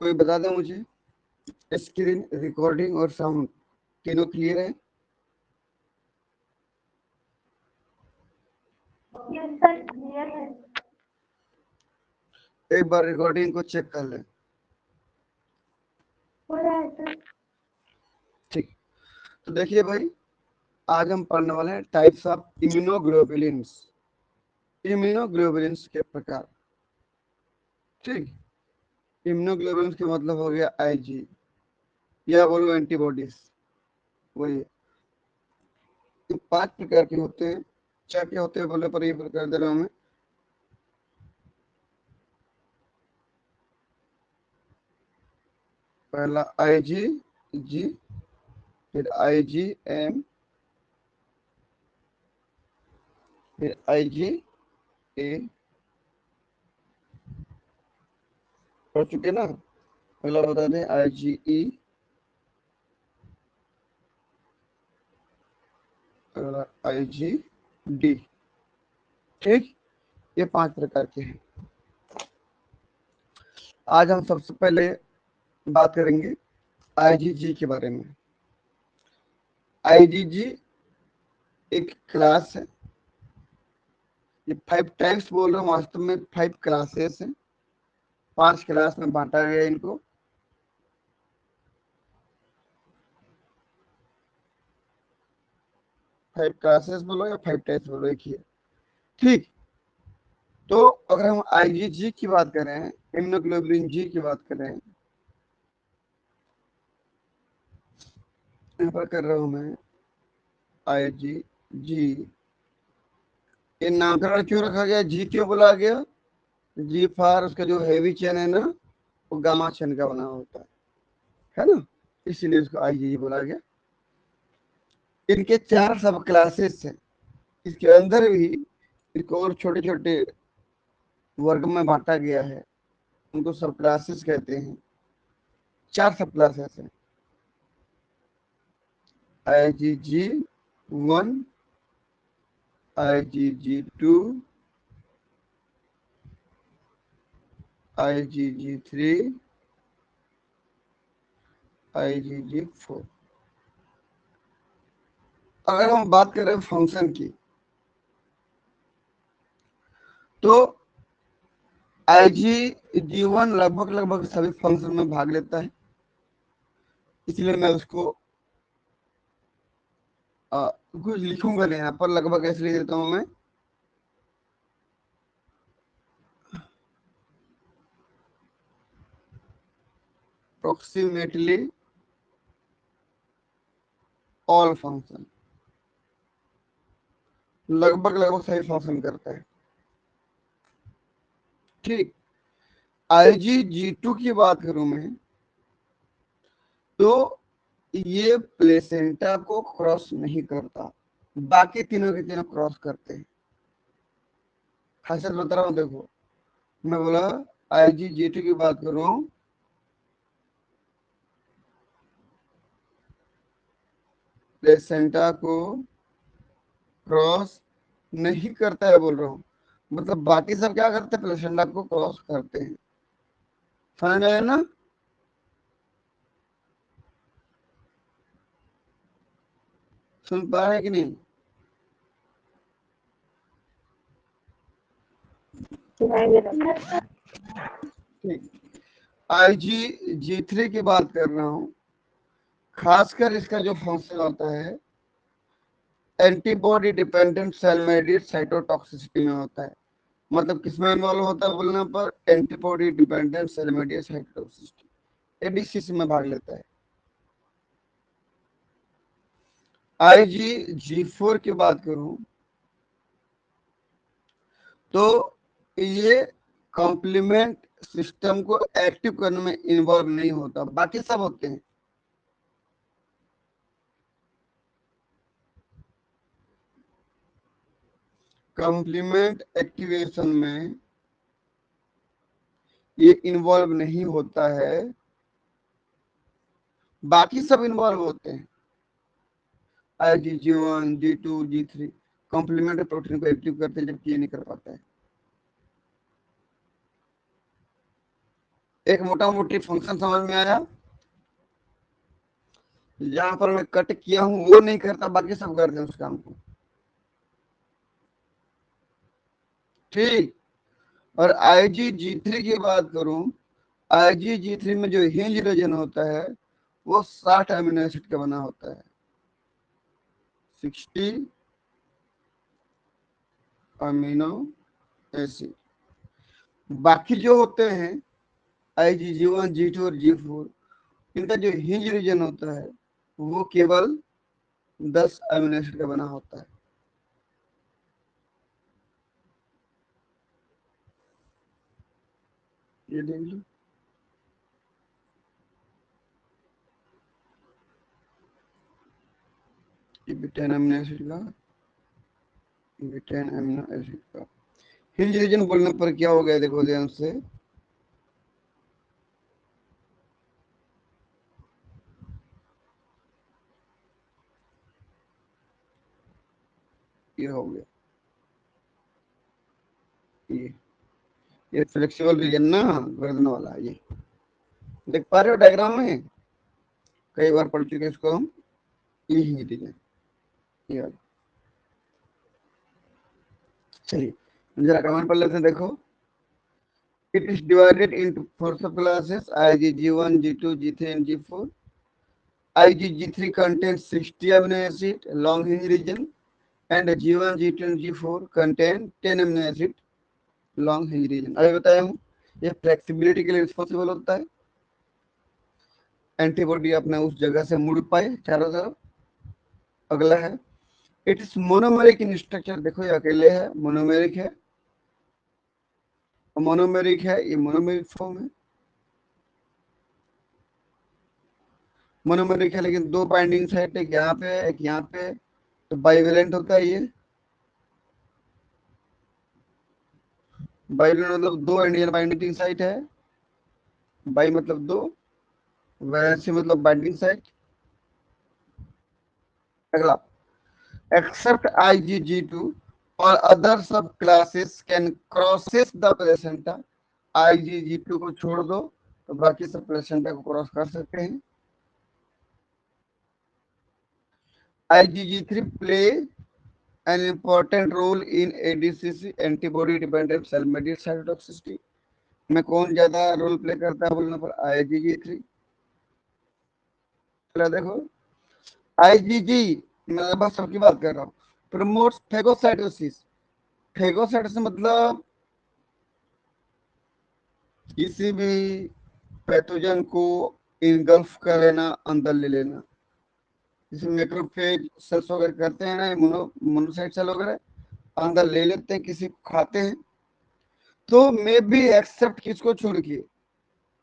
कोई बता दे मुझे। स्क्रीन रिकॉर्डिंग और साउंड तीनों क्लियर है? यस सर, क्लियर है। एक बार रिकॉर्डिंग को चेक कर ले। हो रहा है सर। ठीक, तो देखिए भाई, आज हम पढ़ने वाले हैं टाइप्स ऑफ इम्यूनोग्लोबुलिन्स। इम्यूनोग्लोबुलिन्स के प्रकार। ठीक, इम्यूनोग्लोबुलिन्स का मतलब हो गया आईजी, या बोलो एंटीबॉडीज। वही 5 प्रकार के होते हैं। क्या क्या होते हैं बोले पर ये प्रकार दे रहा हूं मैं। पहला आईजी जी, फिर आईजीएम, फिर आईजी ए, पढ़ चुके ना। अगला बता दें आईजीई, अगला आईजीडी। ठीक, ये 5 प्रकार के हैं। आज हम सबसे पहले बात करेंगे आईजीजी के बारे में। आईजीजी एक क्लास है। ये 5 टाइप्स बोल रहा हूँ, वास्तव में 5 क्लासेस हैं। 5 क्लास में बांटा गया इनको। फाइव क्लासेस बोलो या 5 टाइप्स बोलो, एक ही है। ठीक, तो अगर हम आईजीजी की बात करें, इम्यूनोग्लोबुलिन जी की बात करें, यहाँ पर कर रहा हूं मैं आईजीजी। ये नामकरण क्यों रखा गया, जी क्यों बोला गया? जी फार उसका जो हेवी चेन है ना, वो गामा चेन का बना होता है ना, इसीलिए उसको आईजीजी बोला गया। इनके 4 सब क्लासेस हैं। इसके अंदर भी इसको और छोटे छोटे वर्ग में बांटा गया है, उनको सब क्लासेस कहते हैं। 4 सब क्लासेस हैं। IgG1, IgG2, IgG3, IgG4। अगर हम बात करें फंक्शन की, तो IgG1 लगभग लगभग सभी फंक्शन में भाग लेता है, इसलिए मैं उसको कुछ लिखूंगा नहीं यहाँ पर, लगभग ऐसे लिख देता हूँ मैं। अप्रोक्सीमेटली ऑल फंक्शन, लगभग लगभग सही फंक्शन करता है। ठीक, IgG2 की बात करूं मैं, तो ये प्लेसेंटा को क्रॉस नहीं करता, बाकी तीनों के तीनों क्रॉस करते हैं। खासियत बता रहा हूं, देखो मैं बोला IgG2 की बात करूं, प्लेसेंटा को क्रॉस नहीं करता है बोल रहा हूँ, मतलब बाकी सब क्या करते हैं, प्लेसेंटा को क्रॉस करते हैं। समझ आया ना? सुन पा रहे कि नहीं? ठीक, IgG3 की बात कर रहा हूँ। खासकर इसका जो फंक्शन होता है, antibody dependent cell mediated cytotoxicity में होता है। मतलब किसमें इन्वॉल्व होता है बोलने पर, antibody dependent cell mediated cytotoxicity, ADCC में भाग लेता है। IgG4 की बात करूं, तो ये कॉम्प्लीमेंट सिस्टम को एक्टिव करने में इन्वॉल्व नहीं होता, बाकी सब होते हैं। कॉम्प्लीमेंट एक्टिवेशन में ये इन्वॉल्व नहीं होता है, बाकी सब इन्वॉल्व होते हैं। IgG1, G2, G3 complementary protein को एक्टिव करते हैं, जबकि ये नहीं कर पाता है। एक मोटा मोटी फंक्शन समझ में आया। जहां पर मैं कट किया हूं वो नहीं करता, बाकी सब करते हैं उस काम को। ठीक। और IgG3 की बात करूं, IgG3 में जो हिंज रीजन होता है वो 60 अमीनो एसिड का बना होता है, 60 अमीनो एसिड। बाकी जो होते हैं IgG1, G2 और G4, इनका जो हिंज रीजन होता है वो केवल 10 अमीनो एसिड का बना होता है। ये देख लो, ये भी 10 अमीनो एसिड का, ये भी 10 अमीनो एसिड का। हिंज रीजन बोलने पर क्या हो गया, देखो ध्यान से, ये हो गया, ये फ्लेक्सिबल रीजन ना, गर्दन वाला, ये देख पा रहे हो डायग्राम में, कई बार पढ़ चुके इसको हम। ये हिंज रीजन, ये वाला। चलिए जरा कमेंट पढ़ लेते हैं, देखो। It is divided into 4 subclasses: IgG1, G2, G3 and G4. IgG3 contains 60 amino acid long hinge region, and G1, G2 and G4 contain 10 amino acid long hinge region. अभी बताया हूँ, ये फ्लेक्सिबिलिटी के लिए रिस्पॉन्सिबल होता है। एंटीबॉडी अपने उस जगह से मुड़ पाए चारों तरफ। अगला है, it is monomeric in structure. देखो ये अकेले है, मोनोमेरिक है, मोनोमेरिक है, ये मोनोमेरिक फॉर्म है। मोनोमेरिक है लेकिन दो बाइंडिंग साइट, एक यहाँ पे एक यहाँ पे, तो बाइवेलेंट होता है ये। बाइवेलेंट मतलब दो इंडियन बाइंडिंग साइट है, बाई मतलब दो, वैलेंसी मतलब बाइंडिंग साइट। अगला, एक्सेप्ट IgG2 और अदर सब classes can crosses the placenta. IgG2 को छोड़ दो तो बाकी सब प्लेसेंटा को क्रॉस कर सकते हैं। IgG3 play an important role in ADCC, antibody dependent cell mediated cytotoxicity। में कौन ज्यादा रोल प्ले करता है बोलने पर IgG3। देखो IgG, मैं लगभग सबकी बात कर रहा हूँ, प्रमोट्स फेगोसाइटोसिस। फेगोसाइटोसिस मतलब किसी भी पैथोजन को इनगल्फ कर लेना, अंदर ले लेना। जैसे मैक्रोफेज सेल्स वगैरह करते हैं ना, मोनोसाइट सेल वगैरह अंदर ले लेते हैं, किसी को खाते हैं। तो मे बी एक्सेप्ट किसको छोड़ के,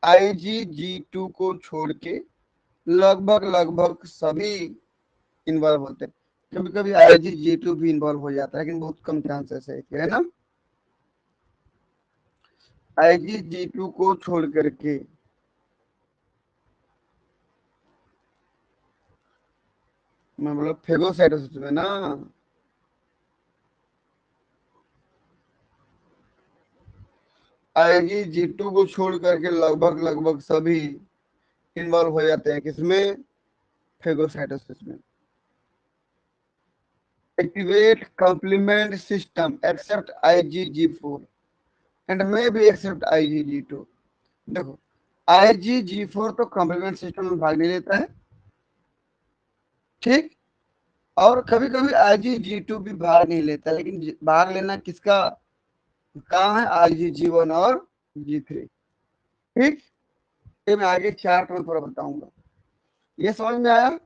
IgG2 को छोड़ के लगभग लगभग सभी इन्वॉल्व होते हैं। कभी कभी IgG2 भी इन्वॉल्व हो जाता है, लेकिन बहुत कम चांसेस है ना। IgG2 को छोड़ करके मतलब फेगोसाइटोसिस में ना, IgG2 को छोड़ करके लगभग लगभग सभी इन्वॉल्व हो जाते हैं, किसमें, फेगोसाइटोसिस में। Activate complement system except IgG4 and may be except IgG2। देखो IgG4 तो कंप्लीमेंट सिस्टम में भाग नहीं लेता है, ठीक। और कभी कभी IgG2 भी भाग नहीं लेता, लेकिन भाग लेना किसका काम है, IgG1 और G3, ठीक। ये मैं आगे चार्ट में पूरा बताऊंगा। ये समझ में आया।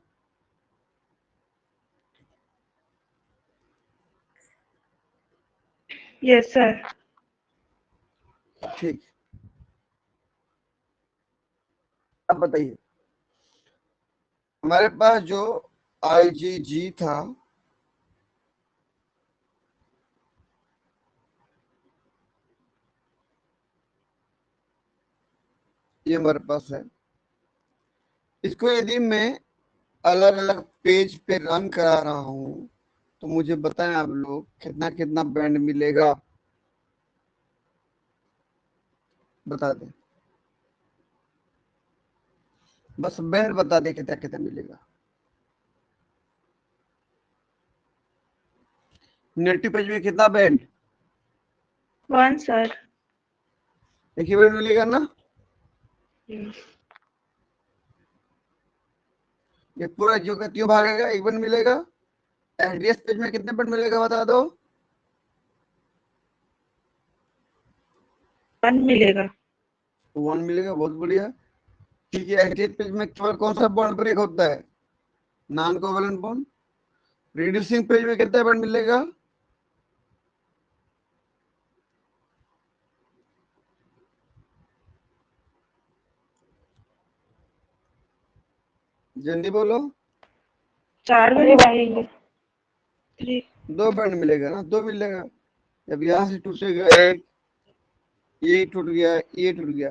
Yes sir. ठीक, अब बताइए, हमारे पास जो IgG था, ये हमारे पास है। इसको यदि मैं अलग अलग पेज पे रन करा रहा हूं तो मुझे बताएं आप लोग कितना कितना बैंड मिलेगा, बता दें। बस बैंड बता दे कितना कितना मिलेगा। नेगेटिव पेज में कितना बैंड? 1 सर। एक ही बैंड मिलेगा ना? ये पूरा जो का त्यों भागेगा, एक बैंड मिलेगा। एड्रेस पेज में कितने बैंड मिलेगा बता दो। 1 मिलेगा। 1 मिलेगा, बहुत बढ़िया। ठीक है, एड्रेस पेज में केवल कौन सा बॉन्ड ब्रेक होता है? Non covalent bond. Reducing page में कितना बैंड मिलेगा? जल्दी बोलो। 4 मिलेंगे। 3। 2 बैंड मिलेगा ना, 2 मिलेगा। जब यहाँ से टूटेगा एक, ये टूट गया, ये टूट गया,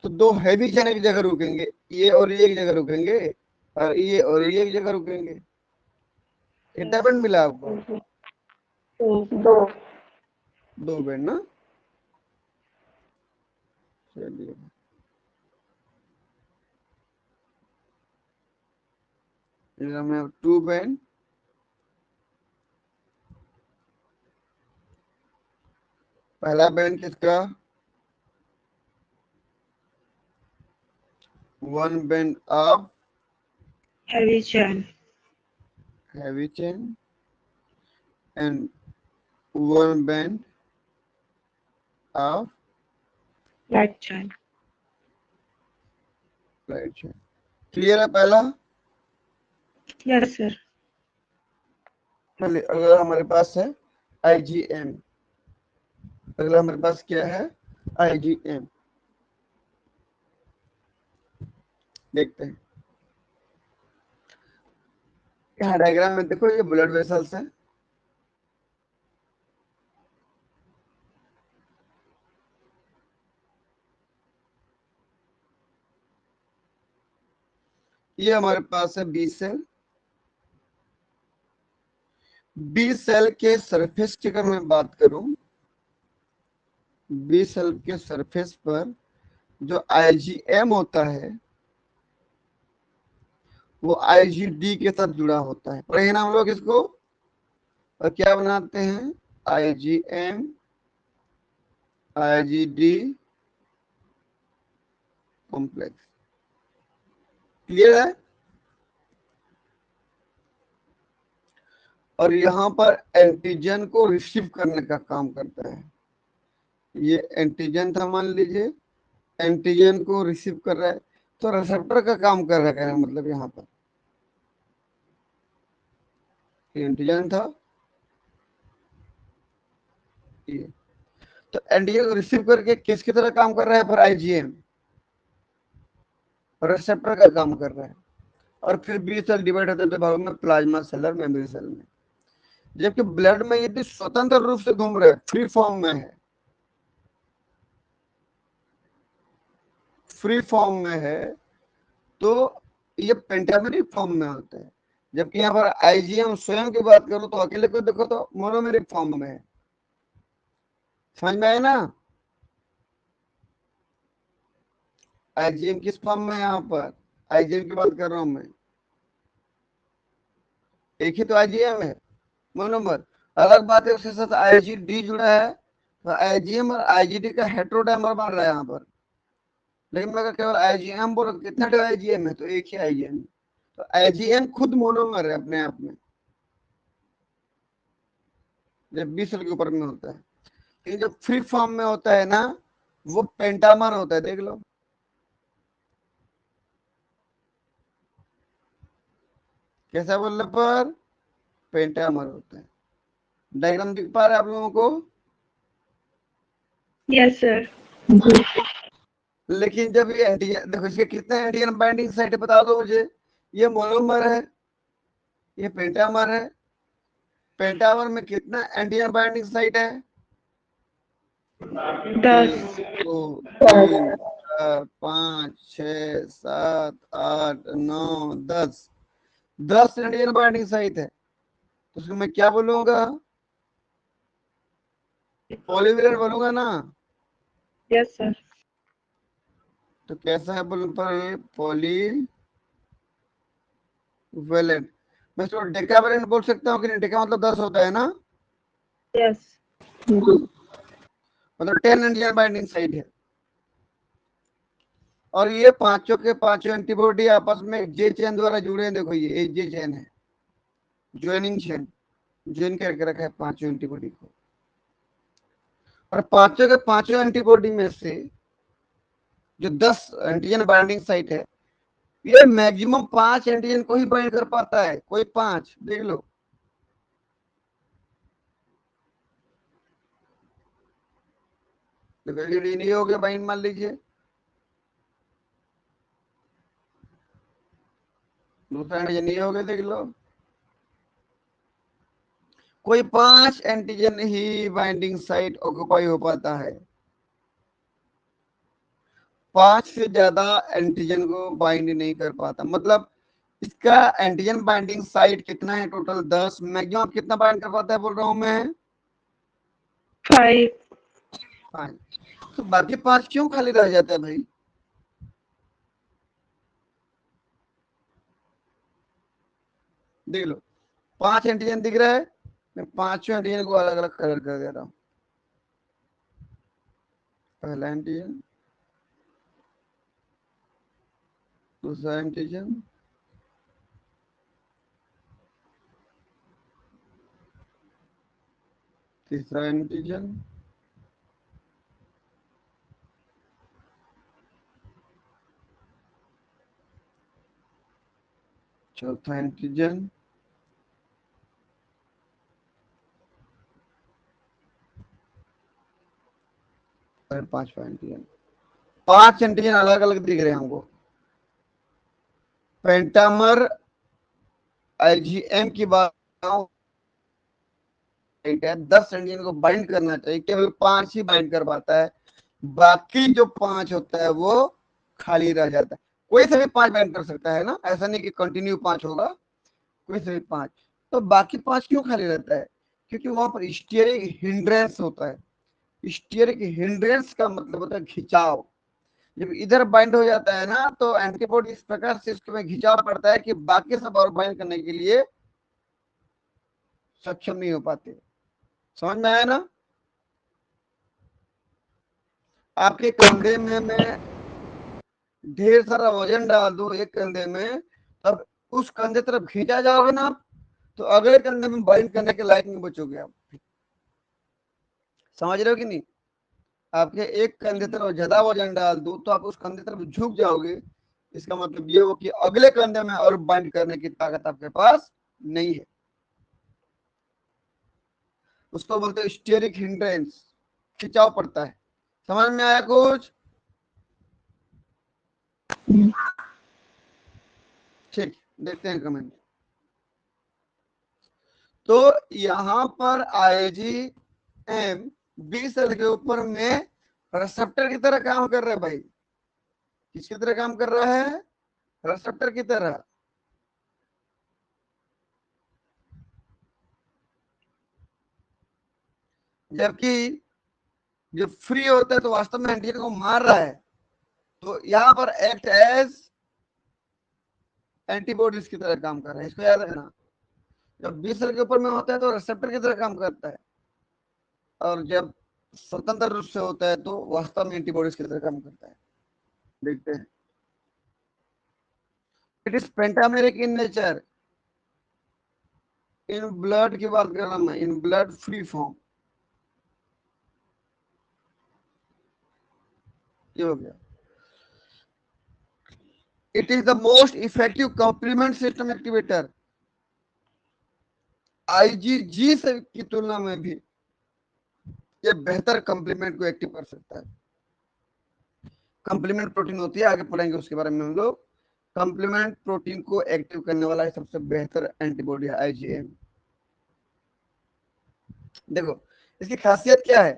तो 2 हैवी चैनल की जगह रुकेंगे, ये और ये एक जगह रुकेंगे, और ये और ये एक जगह रुकेंगे। कितना बैंड मिला आपको? 2 2 बैंड ना। चलिए, में 2 बैंड। पहला बैंड किसका? 1 band of heavy chain and 1 band of light chain. light chain। Clear है पहला? Yes sir. चलिए, अगला हमारे पास है IgM। अगला हमारे पास क्या है? IgM। देखते हैं। यहाँ डायग्राम में देखो, ये ब्लड वेसल्स है। ये हमारे पास है बी सेल। बी सेल के सरफेस की अगर मैं बात करूं, बी सेल के सरफेस पर जो IgM होता है वो IgD के साथ जुड़ा होता है। पढ़े ना हम लोग इसको। और क्या बनाते हैं? IgM IgD complex. क्लियर है? और यहाँ पर एंटीजन को रिसीव करने का काम करता है। ये एंटीजन था मान लीजिए, एंटीजन को रिसीव कर रहा है, तो रिसेप्टर का काम कर रहा है, मतलब यहाँ पर एंटीजन था ये, तो एंटीजन को रिसीव करके किसकी तरह काम कर रहा है? पर IgM रिसेप्टर का काम कर रहा है। और फिर बी सेल डिवाइड होते हैं भागों में, प्लाज्मा सेल और मेमोरी सेल में। जबकि ब्लड में यदि स्वतंत्र रूप से घूम रहे, फ्री फॉर्म में है, फ्री फॉर्म में है, तो ये पेंटामेरिक फॉर्म में होता है। जबकि यहाँ पर IgM स्वयं की बात करो तो अकेले को देखो तो मोनोमेरिक फॉर्म में है। समझ में आया ना? IgM किस फॉर्म में है? यहाँ पर IgM की बात कर रहा हूं मैं, एक ही तो IgM है, मोनोमर। अलग बात है उसके साथ IgD जुड़ा है, तो IgM और IgD का हेटेरोडाइमर बन रहा है यहाँ पर। लेकिन मैं अगर केवल IgM बोलो, कितना IgM है? तो एक ही IgM है। तो IgM खुद मोनोमर है अपने आप में, जब बी सेल के ऊपर में होता है। लेकिन जब फ्री फॉर्म में होता है ना, वो पेंटामर होता है। देख लो, कैसा बोलने पर पेंटामर होता है। डायग्राम दिख पा रहा है आप लोगों को? Yes sir. लेकिन जब ये एंटीजन देखो, इसके कितने एंटीजन बाइंडिंग साइट बता दो मुझे। ये मोनोमर है, ये पेंटामर है। पेंटामर में कितना एंटीजन बाइंडिंग साइट है? 10। 1 2 3 4 5 6 7 8 9 10। 10 एंटीजन बाइंडिंग साइट है। तो उसको मैं क्या बोलूंगा? पॉलीवेलेंट बोलूंगा ना। Yes sir. तो कैसा है बोलने पर? Polyvalent. मैं इसको डेकावैलेंट बोल सकता हूँ कि नहीं? डेका मतलब 10 होता है ना, Yes. मतलब 10 एंटीजन बाइंडिंग साइट है। और ये पांचों के पांचों एंटीबॉडी आपस में जे चेन द्वारा जुड़े हैं। देखो ये जे चेन है, ज्वाइनिंग चेन, ज्वाइन करके रखा है पांचों एंटीबॉडी को। और पांचों के पांचों एंटीबॉडी में से जो 10 एंटीजन बाइंडिंग साइट है, ये मैक्सिमम 5 एंटीजन को ही बाइंड कर पाता है, कोई 5, देख लो। एलईडी नहीं हो गया बाइंड, मान लीजिए दूसरा एंटीजन नहीं हो गया, देख लो। कोई 5 एंटीजन ही बाइंडिंग साइट ऑक्युपाई हो पाता है, 5 से ज्यादा एंटीजन को बाइंड नहीं कर पाता। मतलब इसका एंटीजन बाइंडिंग साइट कितना है टोटल? 10। मैक्सिमम कितना बाइंड कर पाता है बोल रहा हूं मैं? 5. 5। तो बाकी 5 क्यों खाली रह जाता है भाई? देख लो, 5 एंटीजन दिख रहा है, मैं पांचों एंटीजन को अलग अलग कलर कर दे रहा हूं। पहला एंटीजन, दूसरा एंटीजन, तीसरा एंटीजन, चौथा एंटीजन, और पांचवा एंटीजन। 5 एंटीजन अलग अलग दिख रहे हैं हमको। पेंटामर आईजीएम की बात 10 एंटीजन को बाइंड करना चाहिए, केवल 5 ही बाइंड कर पाता है, बाकी जो 5 होता है वो खाली रह जाता है। कोई से भी 5 बाइंड कर सकता है ना, ऐसा नहीं कि कंटिन्यू 5 होगा, कोई से भी 5। तो बाकी 5 क्यों खाली रहता है? क्योंकि वहां पर स्टीयरिंग हिंड्रेंस होता है। स्टीयरिंग हिंड्रेंस का मतलब होता है खिंचाव। जब इधर बाइंड हो जाता है ना, तो एंटीबॉडी इस प्रकार से इसमें खिंचाव पड़ता है कि बाकी सब और बाइंड करने के लिए सक्षम नहीं हो पाते। समझ में आया ना? आपके कंधे में मैं ढेर सारा वजन डाल दूं एक कंधे में, तब उस कंधे तरफ खींचा जाओगे ना, तो अगले कंधे में बाइंड करने के लायक नहीं बचोगे आप। समझ रहे हो कि नहीं? आपके एक कंधे तरफ ज्यादा वजन डाल दूं तो आप उस कंधे तरफ झुक जाओगे, इसका मतलब ये हो कि अगले कंधे में और बाइंड करने की ताकत आपके पास नहीं है। उसको बोलते हैं स्टीयरिक हिंड्रेंस, खिंचाव पड़ता है। समझ में आया कुछ? ठीक, देखते हैं कमेंट। तो यहां पर आईजीएम बी सेल के ऊपर में रिसेप्टर की तरह काम कर रहा है भाई। किसकी तरह काम कर रहा है? रिसेप्टर की तरह। जबकि जब फ्री होता है तो वास्तव में एंटीजन को मार रहा है, तो यहां पर एक्ट एज एंटीबॉडीज की तरह काम कर रहा है। इसको याद रखना, जब बी सेल के ऊपर में होता है तो रिसेप्टर की तरह काम करता है, और जब स्वतंत्र रूप से होता है तो वास्तव में एंटीबॉडीज की तरह काम करता है। देखते हैं। It is pentameric in nature. In blood की बात कर रहा मैं, इन ब्लड फ्री फॉर्म। ये हो गया। It is the most effective complement system activator. IgG से की तुलना में भी ये बेहतर कॉम्प्लीमेंट को एक्टिव कर सकता है। कॉम्प्लीमेंट प्रोटीन होती है, आगे पढ़ेंगे उसके बारे में हम लोग। कॉम्प्लीमेंट प्रोटीन को एक्टिव करने वाला सबसे बेहतर एंटीबॉडी है आईजीएम। देखो इसकी खासियत क्या है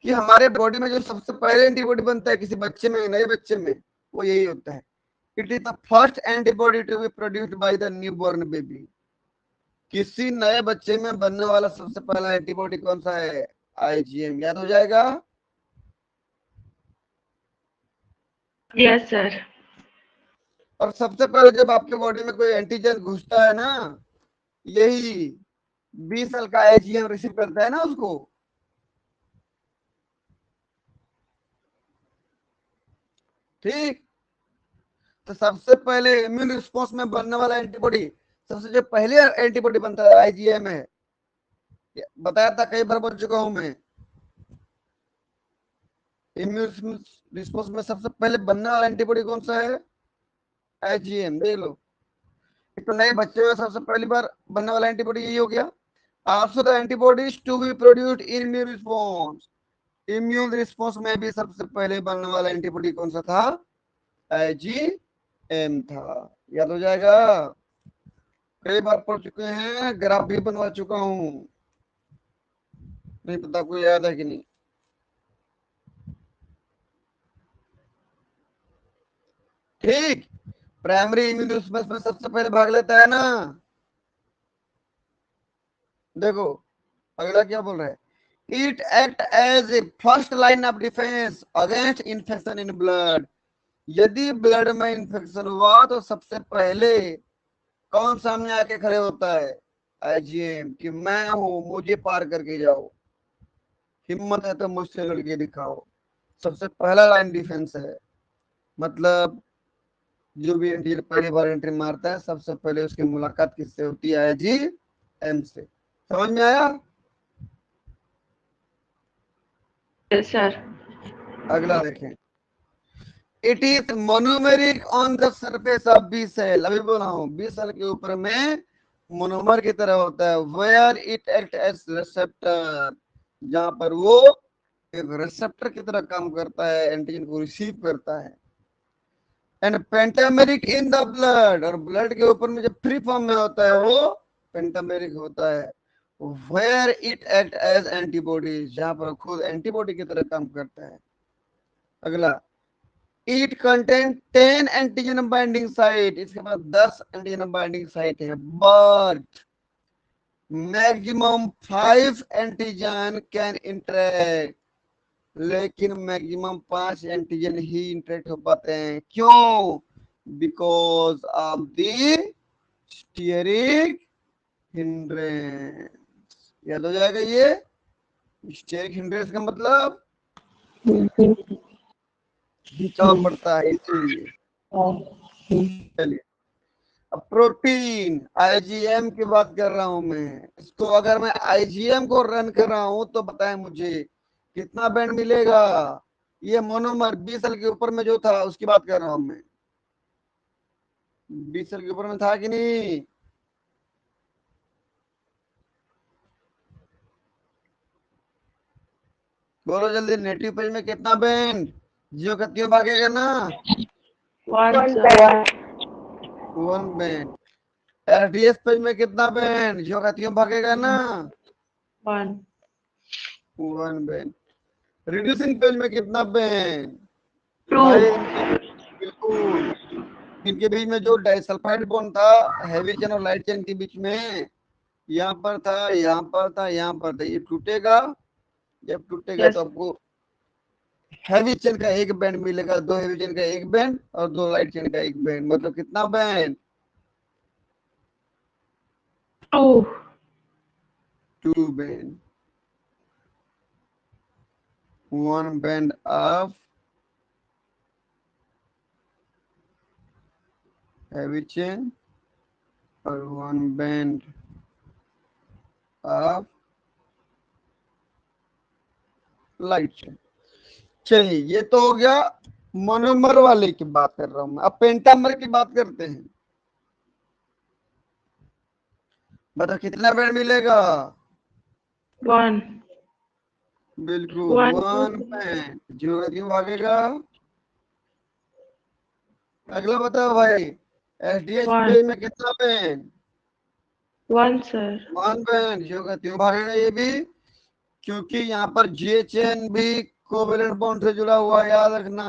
कि हमारे बॉडी में जो सबसे पहले एंटीबॉडी बनता है किसी बच्चे में, नए बच्चे में, वो यही होता है। It is the first antibody to be produced by the newborn baby. किसी नए बच्चे में बनने वाला सबसे पहला एंटीबॉडी कौन सा है? आईजीएम। याद हो जाएगा? Yes, sir. और सबसे पहले जब आपके बॉडी में कोई एंटीजन घुसता है ना, यही 20 साल का आईजीएम रिसीव करता है ना उसको। ठीक, तो सबसे पहले इम्यून रिस्पॉन्स में बनने वाला एंटीबॉडी, सबसे जो पहले एंटीबॉडी बनता है आईजीएम है, बताया था, कई बार बोल चुका हूं मैं। इम्यून रिस्पॉन्स में सबसे पहले बनने वाला एंटीबॉडी कौन सा है? आईजीएम। देख लो, एक तो नए बच्चे में सबसे पहली बार बनने वाला एंटीबॉडी यही हो गया। Also the antibodies to be produced in immune response, immune response में भी सबसे पहले बनने वाला एंटीबॉडी कौन सा था? आईजीएम था। याद हो जाएगा, कई बार पढ़ चुके हैं, ग्राफ भी बनवा चुका हूं, नहीं पता कोई याद है कि नहीं। ठीक, प्राइमरी इम्यून रिस्पॉन्स में सबसे पहले भाग लेता है ना। देखो अगला क्या बोल रहा है, it act as a first line of defence against infection in blood. यदि ब्लड में इन्फेक्शन हुआ तो सबसे पहले कौन सामने आके खड़े होता है? आईजीएम, कि मैं हूं, मुझे पार करके जाओ, हिम्मत है तो मुझसे लड़के दिखाओ। सबसे पहला लाइन डिफेंस है, मतलब जो भी एंटीजन पहली बार एंट्री मारता है, सबसे पहले उसकी मुलाकात किससे होती है? आईजीएम से। समझ में आया? Yes, sir. अगला देखें, it is monomeric on the surface of B cell. अभी बोला हूं, बी सेल के ऊपर में मोनोमर की तरह होता है। Where it act as receptor, जहां पर वो एक रिसेप्टर की तरह काम करता है, एंटीजन को रिसीव करता है। And pentameric in the blood, और ब्लड के ऊपर में जब फ्री फॉर्म में होता है वो पेंटामेरिक होता है। Where it act as antibody, जहां पर खुद एंटीबॉडी की तरह काम करता है। अगला, it contain 10 antigen binding site, इसके पास 10 एंटीजन बाइंडिंग साइट है, but maximum 5 antigen can interact, लेकिन मैक्सिमम 5 एंटीजन ही इंटरेक्ट हो पाते हैं। क्यों? Because of the stearic hindrance. याद हो जाएगा ये, स्टीयरिक हिंड्रेंस का मतलब खिंचाव पड़ता है, इसलिए। चलिए, अब प्रोटीन, आईजीएम की बात कर रहा हूं मैं। इसको अगर मैं आईजीएम को रन कर रहा हूं तो बताएं मुझे कितना बैंड मिलेगा? ये मोनोमर 20 साल के ऊपर में जो था उसकी बात कर रहा हूं मैं, 20 साल के ऊपर में था कि नहीं? बोलो जल्दी, नेटिव पेज में कितना बैंड? जियो का त्यों भागेगा ना, 1, sir. 1 बैंड। एलडीएस पेज में कितना बैंड? जियो का त्यों भागेगा ना, 1. 1 बैंड। रिड्यूसिंग पेज में कितना बैंड? 2. भाई बिल्कुल, इनके बीच में जो डाइसल्फाइड बॉन्ड था हैवी चेन और लाइट चेन के बीच में, यहाँ पर था, यहाँ पर था, यहाँ पर था, ये टूटेगा। जब टूटेगा Yes. तो आपको हैवी चेन का एक बैंड मिलेगा, 2 हैवी चेन का एक बैंड और 2 लाइट चेन का एक बैंड, मतलब कितना band? 2. 2 band. 1 band of heavy chain और 1 बैंड ऑफ लाइट चेन। चलिए, ये तो हो गया मोनोमर वाले की बात कर रहा हूं मैं। अब पेंटामर की बात करते हैं, बताओ कितना बैंड मिलेगा? 1. बिल्कुल 1 बैंड। क्यों भागेगा? अगला बताओ भाई, एसडीएच 1. पेज में कितना बैंड? 1, sir. 1 बैंड। क्यों भागेगा ये भी? क्योंकि यहाँ पर जीएचएन भी कोवेलेंट बॉन्ड से जुड़ा हुआ है, याद रखना।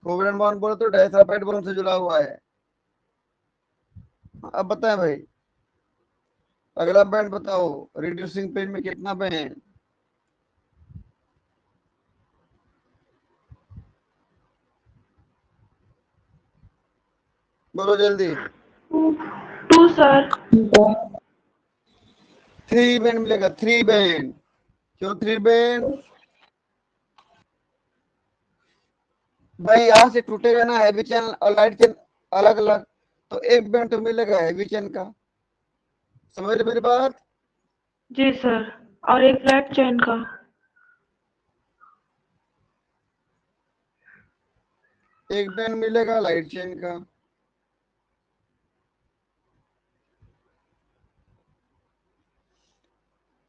कोवेलेंट बॉन्ड बोले तो डाइसल्फाइड बॉन्ड से जुड़ा हुआ है। अब बताएं भाई, अगला बैंड बताओ, रिड्यूसिंग पेज में कितना बैंड? बोलो जल्दी। 2 sir. 3 बैंड मिलेगा, 3 बैंड। क्यों 3 बैंड? भाई यहाँ से टूटेगा ना हैवी चैनल और लाइट चैनल अलग अलग, तो एक बैंड तो मिलेगा हैवी चैन का। समझ रहे मेरी बात? जी सर, और एक फ्लैट चेन का। एक बैंड मिलेगा लाइट चेन का।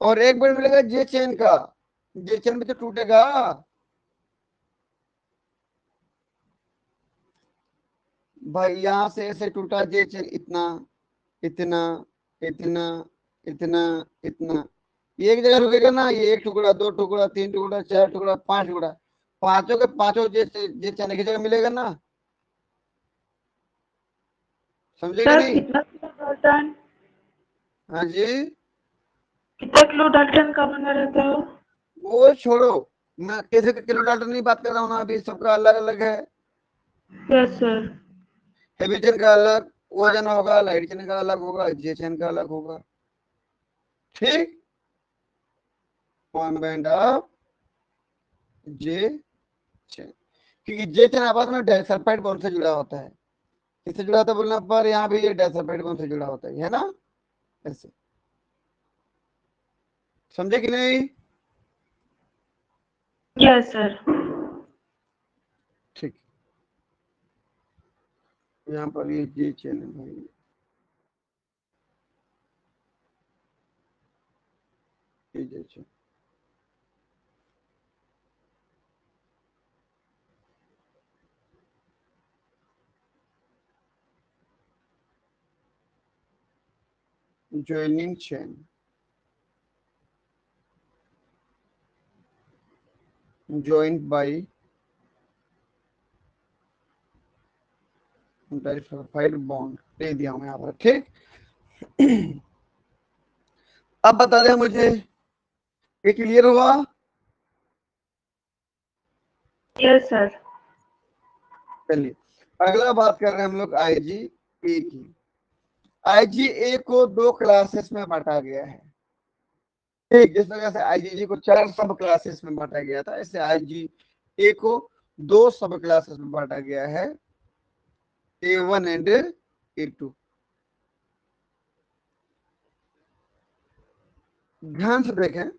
और एक बैंड मिलेगा जे चेन का। जे चेन में तो टूटेगा। भाई यहाँ से ऐसे टूटा जे चेन, इतना इतना इतना इतना इतना, ये एक जगह रुकेगा ना, ये एक टुकड़ा, 2 टुकड़ा, 3 टुकड़ा, 4 टुकड़ा, 5 टुकड़ा, पांचों के पांचों जे चेन की जगह मिलेगा ना। समझे कि सर नहीं? कितना किलो डाल्टन? हाँ जी। कितना किलो डाल्टन का बना रहता है? वो छोड़ो, मैं कैसे किलो डाल्टन नहीं बात कर रहा हूँ ना, अभी सबका अलग अलग है। Yes sir. हैवी चेन का अलग वजन होगा, लाइट चेन का अलग होगा, जे चेन का अलग होगा। ठीक। One band of J chain, क्योंकि जे चेन आपस में डाइसल्फाइड बॉन्ड से जुड़ा होता है। किससे जुड़ा होता है बोलना पर, यहाँ भी ये डाइसल्फाइड बॉन्ड से जुड़ा होता है ना, ऐसे। समझे कि नहीं? Yes sir. ठीक। यहाँ पर ये जे चेन है भाई, ये J chain. joining chain, joined by disulphide bond दे दिया हूं यहाँ पर। ठीक। अब बता दें मुझे, ये क्लियर हुआ? Yes sir. चलिए अगला बात कर रहे हैं हम लोग आईजी ए की। आईजी ए को 2 क्लासेस में बांटा गया है। ठीक, जिस तरह से आईजीजी को 4 सब क्लासेस में बांटा गया था, ऐसे आईजी ए को 2 सब क्लासेस में बांटा गया है, A1 एंड A2। ध्यान से देखें,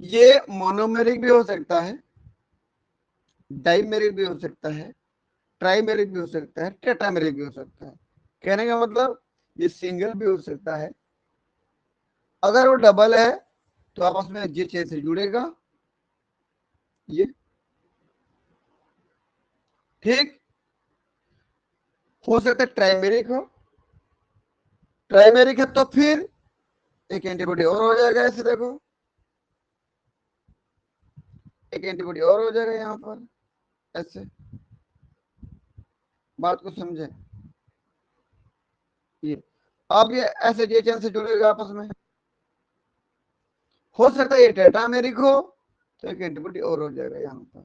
ये मोनोमेरिक भी हो सकता है, डाइमेरिक भी हो सकता है, ट्राइमेरिक भी हो सकता है, टेट्रामेरिक भी हो सकता है। कहने का मतलब ये सिंगल भी हो सकता है। अगर वो डबल है तो आपस में जे चेन से जुड़ेगा ये। ठीक। हो सकता है ट्राइमेरिक हो, ट्राइमेरिक है तो फिर एक एंटीबॉडी और हो जाएगा, ऐसे देखो एक एंटीबॉडी और हो जाएगा यहाँ पर, ऐसे। बात को समझे? ये अब ये ऐसे जे चेन से जुड़ेगा आपस में। हो सकता है ये टेट्रामेरिक हो तो एक एंटीबॉडी और हो जाएगा यहाँ पर।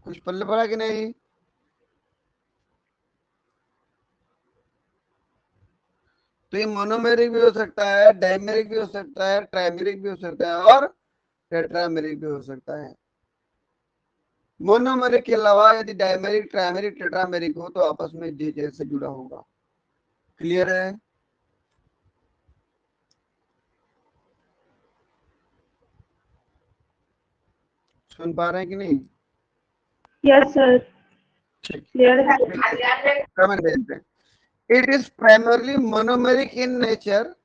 कुछ पल्ले पड़ा कि नहीं? तो ये मोनोमेरिक भी हो सकता है, डाइमेरिक भी हो सकता है, ट्राइमेरिक भी हो सकता है और टेट्रामेरिक भी हो सकता है। मोनोमेरिक के अलावा यदि डाइमेरिक, ट्राइमेरिक, टेट्रामेरिक हो तो आपस में जे चेन से जुड़ा होगा। क्लियर है? सुन पा रहे हैं कि नहीं? Yes sir. ठीक। क्लियर है। कमेंट देखते हैं। It is primarily monomeric in nature,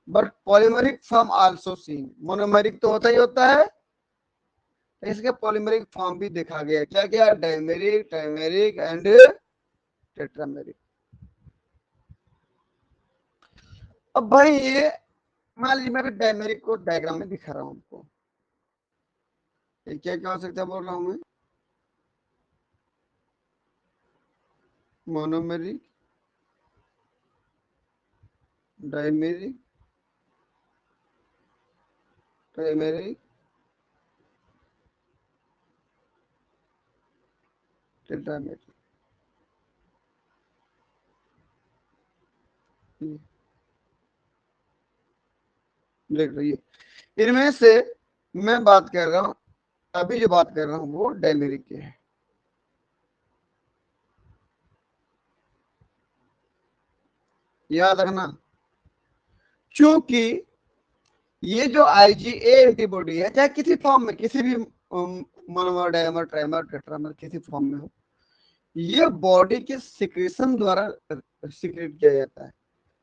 but polymeric form also seen. Monomeric तो होता ही होता है, इसके पॉलीमेरिक फॉर्म भी देखा गया। क्या क्या? Dimeric, trimeric and tetrameric. अब भाई ये मान लीजिए मैं डाइमेरिक को डायग्राम में दिखा रहा हूं आपको। ये क्या क्या हो सकता है बोल रहा हूं मैं? Monomeric, dimeric, trimeric, tetrameric. देख रही है, इनमें से मैं बात कर रहा हूं, अभी जो बात कर रहा हूं वो डायमेरिक के है। याद रखना, क्योंकि ये जो IgA एंटीबॉडी है, चाहे किसी फॉर्म में, किसी भी मोनोमर, डायमर, ट्राइमर, टेट्रामर, किसी फॉर्म में हो, ये बॉडी के सिक्रेशन द्वारा सिक्रेट किया जाता है।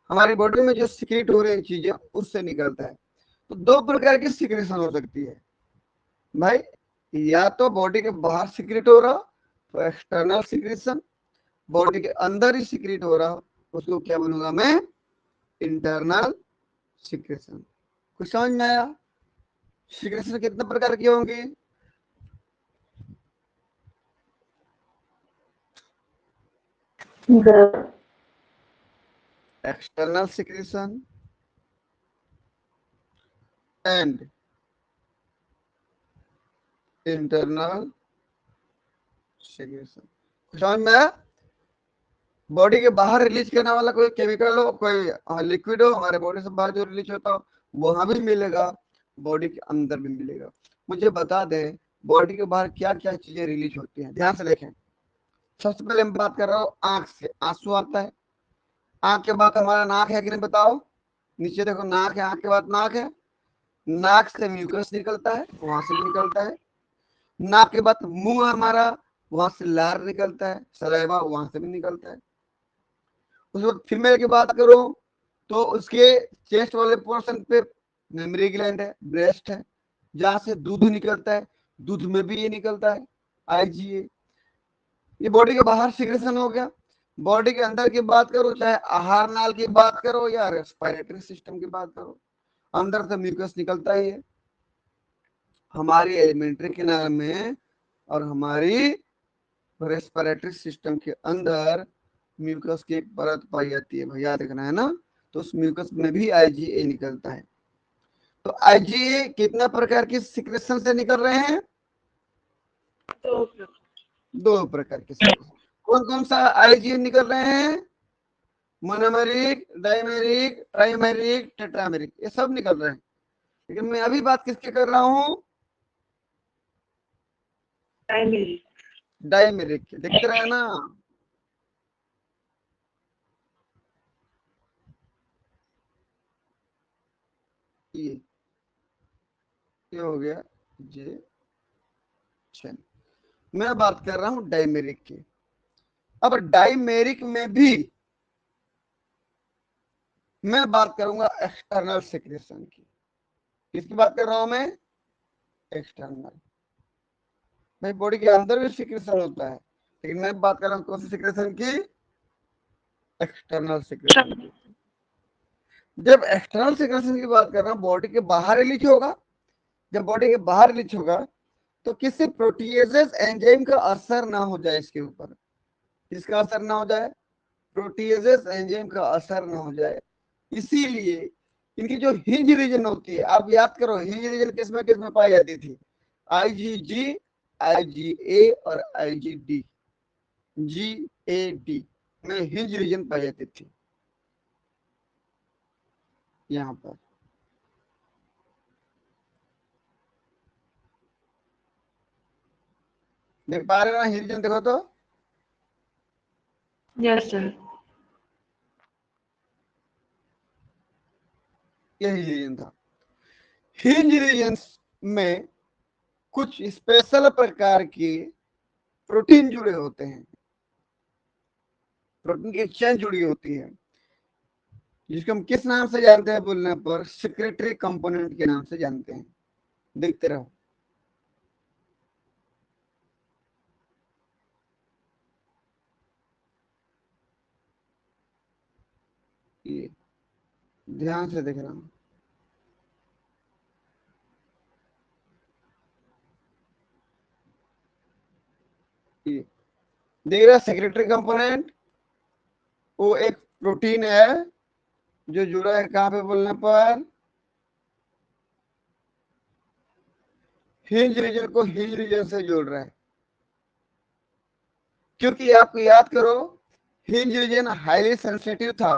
हमारी बॉडी में जो सिक्रेट हो रही चीजें उससे निकलता है। तो दो प्रकार की सिक्रेशन हो सकती है भाई, या तो बॉडी के बाहर सिक्रेट हो रहा तो एक्सटर्नल सिक्रेशन, बॉडी के अंदर ही सिक्रेट हो रहा उसको क्या बोलूंगा मैं, इंटरनल सिक्रेशन। कुछ समझ में आया? सिक्रेशन कितने प्रकार की होंगी? External secretion and internal secretion. कुछ समझ में आया? बॉडी के बाहर रिलीज करने वाला कोई केमिकल हो, कोई लिक्विड हो, हमारे बॉडी से बाहर जो रिलीज होता हो वहां भी मिलेगा, बॉडी के अंदर भी मिलेगा। मुझे बता दें बॉडी के बाहर क्या क्या चीजें रिलीज होती हैं, ध्यान से देखें। सबसे पहले मैं बात कर रहा हूँ आंख से, आंसू आता है। आंख के बाद हमारा नाक है कि नहीं बताओ, नीचे देखो नाक है, आंख के बाद नाक है, नाक से म्यूकस निकलता है, वहां से भी निकलता है। नाक के बाद मुंह हमारा, वहां से लार निकलता है, सलाइवा वहां से भी निकलता है। उस वक्त फीमेल की बात करो तो उसके चेस्ट वाले पोर्शन पे मेमरी ग्लैंड है, ब्रेस्ट है, जहां से दूध निकलता है, दूध में भी ये निकलता है IgA। ये बॉडी के बाहर सिक्रेशन हो गया। बॉडी के अंदर की बात करो, चाहे आहार नाल की बात करो या रेस्पिरेटरी सिस्टम की बात करो, अंदर से म्यूकस निकलता ही है। हमारी एलिमेंट्री कैनाल में और हमारी रेस्पिरेटरी सिस्टम के अंदर म्यूकस की एक परत पाई जाती है, भैया देखना है ना। तो उस म्यूकस में भी IgA निकलता है। तो IgA कितना प्रकार की सिक्रेशन से निकल रहे हैं? दो प्रकार के सिक्रेशन। कौन कौन सा IgA निकल रहे हैं? मोनोमेरिक, डाइमेरिक, ट्राइमेरिक, टेट्रामेरिक, ये सब निकल रहे हैं। लेकिन मैं अभी बात किसके कर रहा हूं? डाइमेरिक के। देखते रहे ना, ये हो गया जे। मैं बात कर रहा हूं डाइमेरिक की। अब डाइमेरिक में भी मैं बात करूंगा एक्सटर्नल सिक्रेशन की। किसकी बात कर रहा हूं मैं? एक्सटर्नल। भाई बॉडी के अंदर भी सिक्रेशन होता है, लेकिन मैं बात कर रहा हूं कौन सी सिक्रेशन की? External secretion. जब एक्सटर्नल सिक्रेशन की बात कर रहा हूं, बॉडी के बाहर रिलीज होगा। जब बॉडी के बाहर रिलीज होगा तो किसी प्रोटीएजेस एंजाइम का असर ना हो जाए इसके ऊपर। किसका असर ना हो जाए? प्रोटीएजेस एंजाइम का असर ना हो जाए। इसीलिए इनकी जो हिंज रीजन होती है, आप याद करो हिंज रीजन किसमें पाई जाती थी? IgG, IgA और IgD, GAD में हिंज रीजन पाई जाती थी। यहाँ पर देख पा रहे हो ना हिंज रीजन? देखो तो, यस सर। यही रीजन था। हिंज रीजन में कुछ स्पेशल प्रकार की प्रोटीन जुड़े होते हैं, प्रोटीन की चेन जुड़ी होती है, जिसको हम किस नाम से जानते हैं बोलने पर? सिक्रेटरी कंपोनेंट के नाम से जानते हैं। देखते रहो। ये ध्यान से देख रहा हूं। ये देख रहा सेक्रेटरी कंपोनेंट, वो एक प्रोटीन है जो जुड़ा है कहां पे बोलने पर? हिंज रीजन को हिंज रीजन से जोड़ रहा है। क्योंकि आपको याद करो हिंज रीजन हाईली सेंसिटिव था,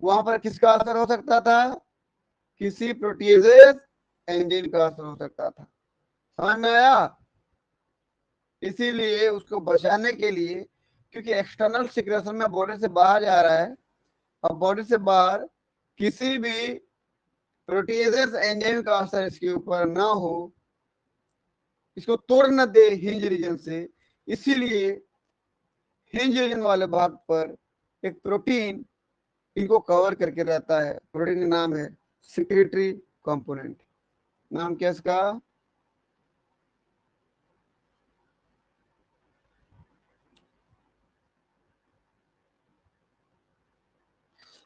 वहां पर किसका असर हो सकता था, किसी प्रोटीजेज एंजाइम का असर हो सकता था। समझ में आया? इसीलिए उसको बचाने के लिए, क्योंकि एक्सटर्नल सिक्रेशन में बॉडी से बाहर जा रहा है, अब बॉडी से बाहर किसी भी प्रोटीजेज एंजाइम का असर इसके ऊपर ना हो, इसको तोड़ न दे हिंज रीजन से, इसीलिए हिंज रीजन वाले भाग पर एक प्रोटीन इनको कवर करके रहता है। प्रोटीन का नाम है सिक्रेटरी कंपोनेंट। नाम क्या इसका?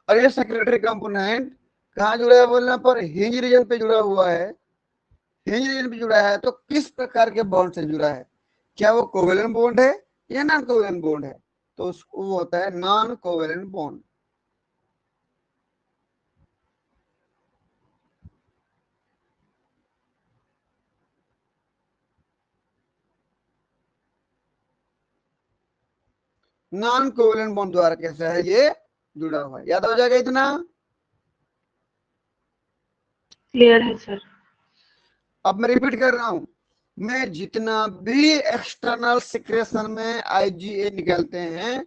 और ये सेक्रेटरी कंपोनेंट कहाँ जुड़ा है बोलने पर हिंज रीजन पे जुड़ा हुआ है। हिंज रीजन पे जुड़ा है तो किस प्रकार के बॉन्ड से जुड़ा है? क्या वो कोवेलेंट बॉन्ड है या नॉन कोवेलेंट बॉन्ड है? तो उसको वो होता है non covalent bond. Non covalent bond द्वारा कैसा है ये जुड़ा हुआ है। याद हो जाएगा इतना? क्लियर है सर। अब मैं रिपीट कर रहा हूं, मैं जितना भी एक्सटर्नल सिक्रेशन में आईजीए निकलते हैं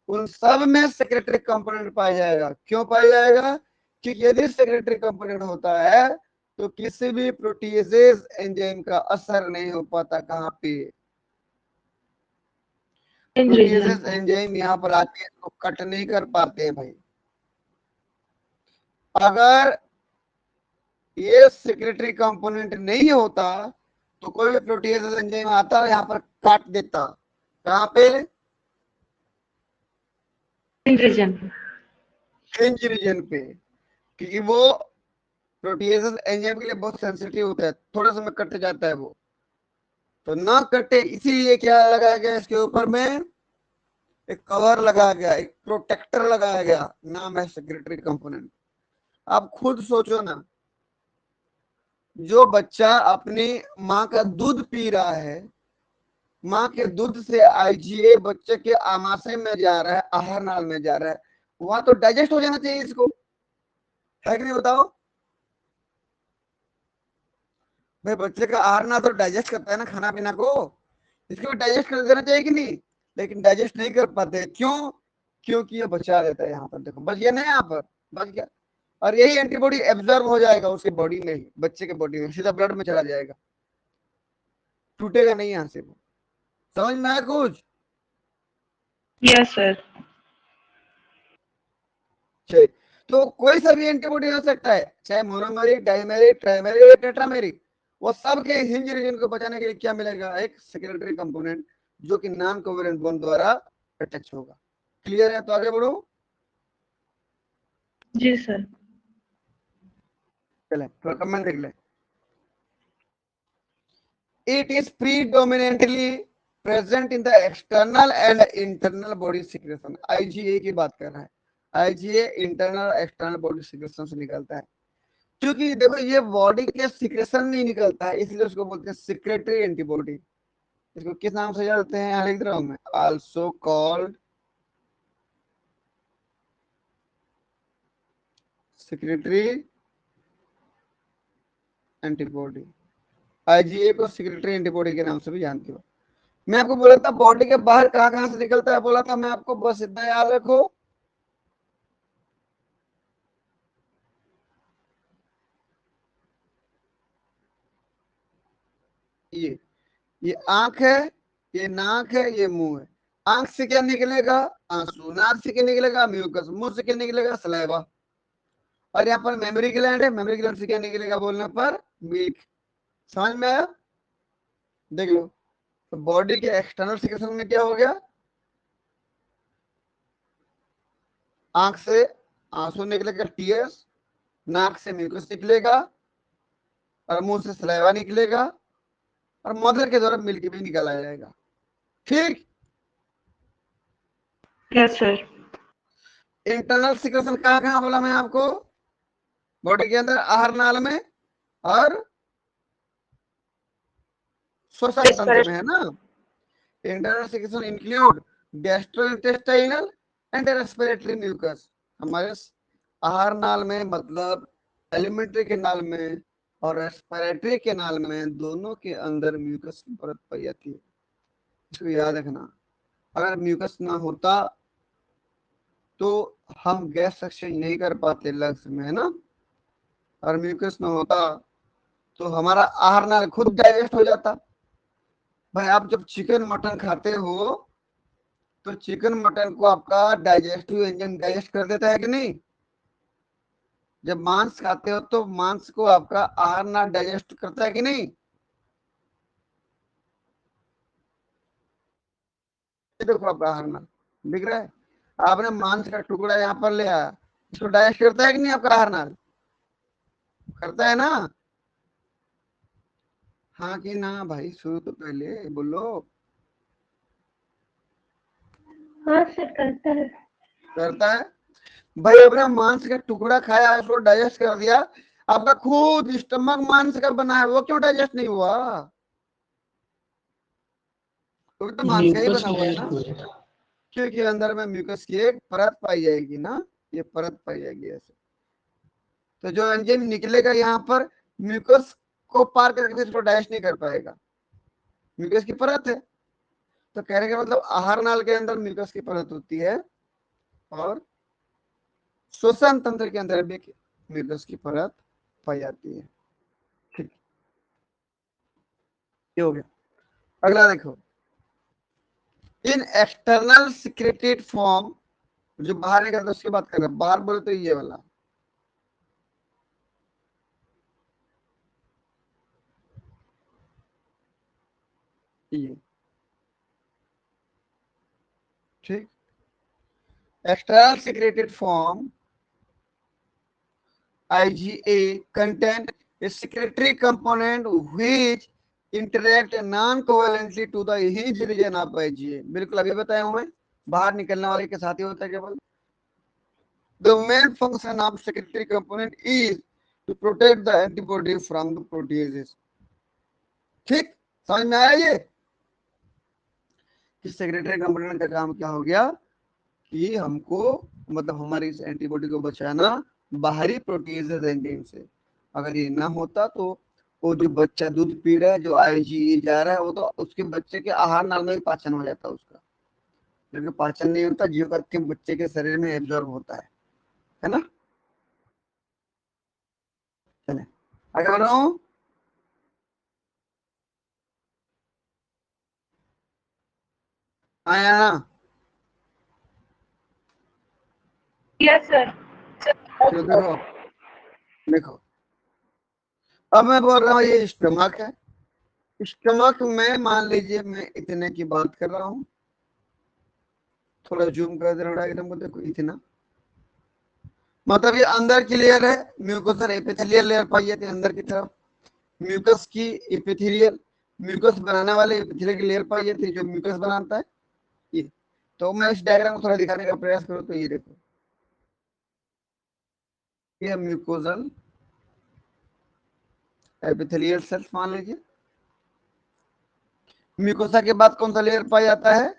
उन सब में सेक्रेटरी कंपोनेंट पाया जाएगा। क्यों पाया जाएगा? क्योंकि यदि सेक्रेटरी कंपोनेंट होता है तो किसी भी प्रोटीजेज एंजाइम का असर नहीं हो पाता। कहाँ पे? हिंज रीजन प्रोटीजेज पे। एंजाइम यहाँ पर आके तो कट नहीं कर पाते हैं भाई। अगर ये सेक्रेटरी कंपोनेंट नहीं होता तो कोई भी प्रोटीज एंजाइम आता यहाँ पर काट देता। कहाँ पे? हिंज रीजन पे। हिंज रीजन पे, क्योंकि वो प्रोटीज एंजाइम के लिए बहुत सेंसिटिव होता है, थोड़ा सा में कट जाता है वो, तो ना कटे इसीलिए क्या लगाया गया इसके ऊपर में? एक कवर लगाया गया, एक प्रोटेक्टर लगाया गया, नाम है सेक्रेटरी कंपोनेंट। आप खुद सोचो ना, जो बच्चा अपनी माँ का दूध पी रहा है, माँ के दूध से आईजीए बच्चे के आमाशय में जा रहा है, आहार नाल में जा रहा है, वहां तो डाइजेस्ट हो जाना चाहिए इसको, है कि नहीं बताओ? भाई बच्चे का आहार ना तो डाइजेस्ट करता है ना खाना पीना को, इसको डाइजेस्ट कर देना चाहिए कि नहीं? लेकिन डाइजेस्ट नहीं कर पाते। क्यों? क्योंकि ये बचा देता है। यहाँ पर देखो बच गया ना, यहाँ पर बच गया, और यही एंटीबॉडी एब्जॉर्ब हो जाएगा उसके बॉडी में ही, बच्चे के बॉडी में सीधा ब्लड में चला जाएगा, टूटेगा नहीं यहाँ से वो। समझ में आया कुछ? Yes sir. चलिए, तो कोई सा भी एंटीबॉडी हो सकता है, चाहे मोनोमेरिक, डाइमेरिक, ट्राइमेरिक या टेट्रामेरिक, वो सब के हिंज रीजन को बचाने के लिए क्या मिलेगा? एक सेकेंडरी कंपोनेंट जो कि नॉन कोवेलेंट बॉन्ड द्वारा अटैच होगा। क्लियर है? तो आगे बढ़ो। जी सर। चले थोड़ा कमेंट देख ले। It is predominantly present in the external and internal body secretion। IgA की बात कर रहा है। IgA internal external body secretion से निकलता है। क्योंकि देखो ये बॉडी के सिक्रेशन नहीं निकलता है, इसलिए उसको बोलते हैं सिक्रेटरी एंटीबॉडी। इसको किस नाम से जानते हैं? यहाँ लिख रहा हूं मैं, also called secretory antibody. IgA को सिक्रेटरी एंटीबॉडी के नाम से भी जानते हो। मैं आपको बोला था बॉडी के बाहर कहां कहां से निकलता है, बोला था मैं आपको, बस इतना याद रखो। ये आंख है, ये नाक है, ये मुंह है। आंख से क्या निकलेगा? आंसू। नाक से क्या निकलेगा? म्यूकस। मुंह से क्या निकलेगा? सलाइवा। और यहाँ पर मेमोरी ग्लैंड है, मेमोरी ग्लैंड से क्या निकलेगा बोलने पर? मिल्क। समझ में आया? देख लो, तो बॉडी के एक्सटर्नल सिक्रेशन में क्या हो गया? आंख से आंसू निकलेगा, टीयर्स, नाक से म्यूकस निकलेगा, और मुंह से सलाइवा निकलेगा, और मदर के द्वारा मिल्क भी निकाला जाएगा। ठीक। Yes sir. इंटरनल सिक्रेशन कहाँ कहाँ बोला मैं आपको? बॉडी के अंदर आहार नाल में और श्वसन तंत्र में, है ना? Internal secretion include gastrointestinal and respiratory mucus. हमारे आहार नाल में मतलब एलिमेंट्री के नाल में और रेस्पिरेटरी के नाल में दोनों के अंदर म्यूकस की परत पाई जाती है। इसको याद रखना, अगर म्यूकस ना होता तो हम गैस एक्सचेंज नहीं कर पाते लंग्स में, है ना। और म्यूकस ना होता तो हमारा आहार नाल खुद डाइजेस्ट हो जाता। भाई आप जब चिकन मटन खाते हो तो चिकन मटन को आपका डाइजेस्टिव एंजाइम डाइजेस्ट कर देता है कि नहीं। जब मांस खाते हो तो मांस को आपका आहार नाल डाइजेस्ट करता है कि नहीं। देखो आपका आहार नाल दिख रहा है, आपने मांस का टुकड़ा यहाँ पर ले आया, इसको डाइजेस्ट करता है कि नहीं आपका आहार नाल, करता है ना। हाँ कि ना भाई, शुरू तो पहले बोलो। हाँ सर करता है। करता है भाई। अपना मांस का टुकड़ा खाया, उसको डाइजेस्ट कर दिया, आपका खुद स्टमक मांस का बना है, वो क्यों डाइजेस्ट नहीं हुआ। वो तो मांस का ही बना हुआ है ना, क्योंकि अंदर में म्यूकस की एक परत पाई जाएगी ना, ये परत पाई जाएगी ऐसे। तो जो एंजाइम निकलेगा यहाँ पर म्यूकस को पार करके इसको डाइजेस्ट नहीं कर पाएगा, म्यूकस की परत है। तो कहने का मतलब आहार नाल के अंदर म्यूकस की परत होती है और श्वसन तंत्र के अंदर भी म्यूकस की परत पाई जाती है। ठीक, ये हो गया। अगला देखो, इन एक्सटर्नल सिक्रेटेड फॉर्म, जो बाहर निकलता है उसकी बात कर रहे हैं। बाहर बोले तो ये वाला, ये ठीक। External secreted form IgA contain a secretory component which interact non-covalently to the hinge region of IgA। बिल्कुल अभी बताया हूं मैं, बाहर निकलने वाले के साथ ही होता है केवल। The main function of secretory component is to protect the antibody from the proteases। ठीक, समझ में आया ये कि सेक्रेटरी कंपोनेंट का काम क्या हो गया कि हमको मतलब हमारी इस एंटीबॉडी को बचाना बाहरी प्रोटीजेज एंजाइम से। अगर ये ना होता तो वो जो बच्चा दूध पी रहा है, जो IgE जा रहा है, वो तो उसके बच्चे के आहार नाल में पाचन हो जाता है उसका, क्योंकि पाचन नहीं होता, जीव के बच्चे के शरीर में एब्जॉर्ब होता है ना। चले आगे बढ़ रहा हूँ। आया ना, यस सर। चलो देखो, देखो अब मैं बोल रहा हूँ ये स्टमक है। स्टमक में मान लीजिए मैं इतने की बात कर रहा हूँ, थोड़ा जूम कर दे रहा एकदम, देखो इतना, मतलब ये अंदर की लेयर है म्यूकोसर एपिथेलियल लेयर पाई जाती है अंदर की तरफ। म्यूकस की एपिथेलियल, म्यूकस बनाने वाले एपिथेलियल की लेयर पाई जाती है जो म्यूकस बनाता है ये। तो मैं इस डायग्राम को थोड़ा दिखाने का प्रयास करूँ तो ये देखो, ये म्यूकोजल एपिथेलियल सेल्स मान लीजिए। म्यूकोसा के बाद कौन सा लेयर पाया जाता है,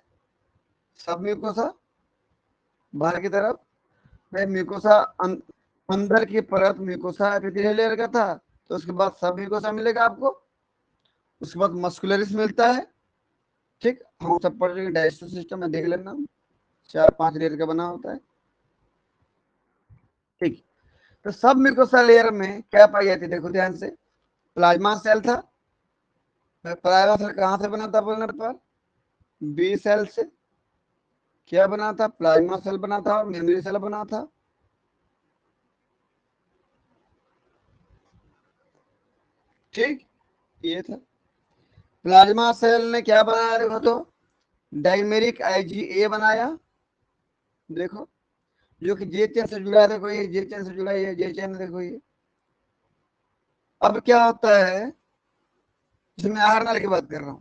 सब म्यूकोसा बाहर की तरफ। मैं म्यूकोसा अंदर की परत म्यूकोसा एपिथेलियल लेयर का था, तो उसके बाद सब म्यूकोसा मिलेगा आपको, उसके बाद मस्कुलरिस मिलता है। ठीक, हम सब पढ़ रहे डाइजेस्टिव सिस्टम में देख लेना, 4-5 लेयर का बना होता है। ठीक, तो सब म्यूकोसा लेयर में क्या पाई जाती है, देखो ध्यान से। प्लाज्मा सेल था, प्लाज्मा सेल कहां से बना था बोलने पर, बी सेल से। क्या बना था, प्लाज्मा सेल बना था और मेमोरी सेल बना था। ठीक, ये था। प्लाज्मा सेल ने क्या बनाया देखो तो, डाइमेरिक IgA बनाया। देखो जो कि जे चेन से जुड़ा है, देखो ये जे चेन से जुड़ा है, ये जे चेन देखो ये। अब क्या होता है, जिसमें आहार नाल की बात कर रहा हूं,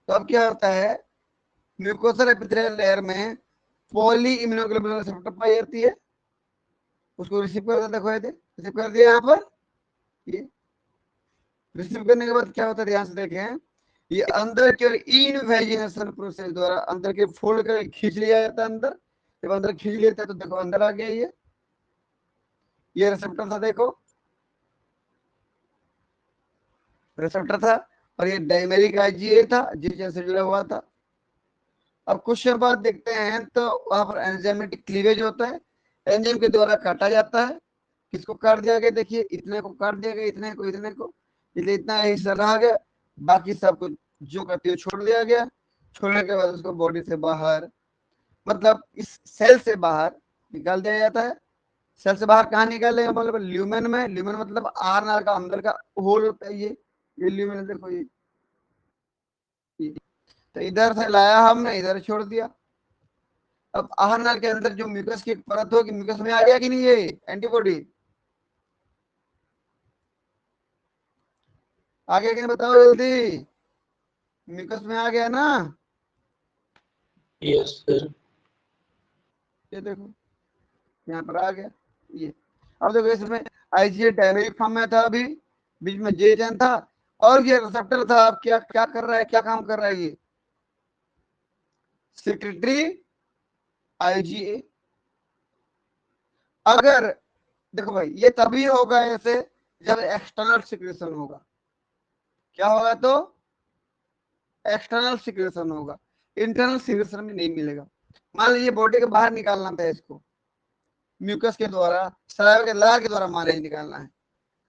तो अब क्या होता है, म्यूकोसल एपिथेलियल लेयर में पॉली इम्यूनोग्लोबुलिन रिसेप्टर पाई जाती है, उसको रिसीव कर देता, देखो ये रिसीव कर दिया यहाँ पर। ये रिसीव करने के बाद क्या होता है, ध्यान से देखें, ये अंदर की ओर इनवेजिनेशन प्रोसेस द्वारा अंदर के फोल्ड कर खींच लिया जाता है अंदर। जब अंदर खींच लेता है तो देखो अंदर आ गया ये रिसेप्टर था, देखो रिसेप्टर था, और ये डायमेरिक IgA था जिस से जुड़ा हुआ था। अब कुछ समय बाद देखते हैं तो वहां पर एंजाइमेटिक क्लीवेज होता है, एंजाइम के द्वारा काटा जाता है। किसको काट दिया गया, देखिए इतने को काट दिया गया, इतने को, इसलिए इतना हिस्सा रह गया, बाकी सबको जो करती है छोड़ दिया गया। छोड़ने के बाद उसको बॉडी से बाहर, मतलब इस सेल से बाहर निकाल दिया जाता है। सेल से बाहर कहाँ निकालेगा, मतलब ल्यूमेन में। ल्यूमेन मतलब आर का अंदर का होल होता है ये ल्यूमेन, देखो ये। तो इधर से लाया हमने, इधर छोड़ दिया। अब आहार के अंदर जो म्यूकस की परत होगी, म्यूकस में आ गया कि नहीं ये एंटीबॉडी, आ गया कि नहीं बताओ जल्दी, म्यूकस में आ गया ना। Yes sir. ये देखो यहाँ पर आ गया ये। अब देखो इसमें IgA डायमेरिक फॉर्म में था, अभी बीच में जे चैन था, और ये रिसेप्टर था। अब क्या क्या कर रहा है, क्या काम कर रहा है ये, सेक्रेटरी IgA। अगर देखो भाई, ये तभी होगा ऐसे जब एक्सटर्नल सिक्रेशन होगा। क्या होगा, तो एक्सटर्नल सिक्रेशन होगा, इंटरनल सिक्रेशन में नहीं मिलेगा। मान लीजिए बॉडी के बाहर निकालना था इसको, म्यूकस के द्वारा, सलाइवा के लार के द्वारा मारे निकालना है।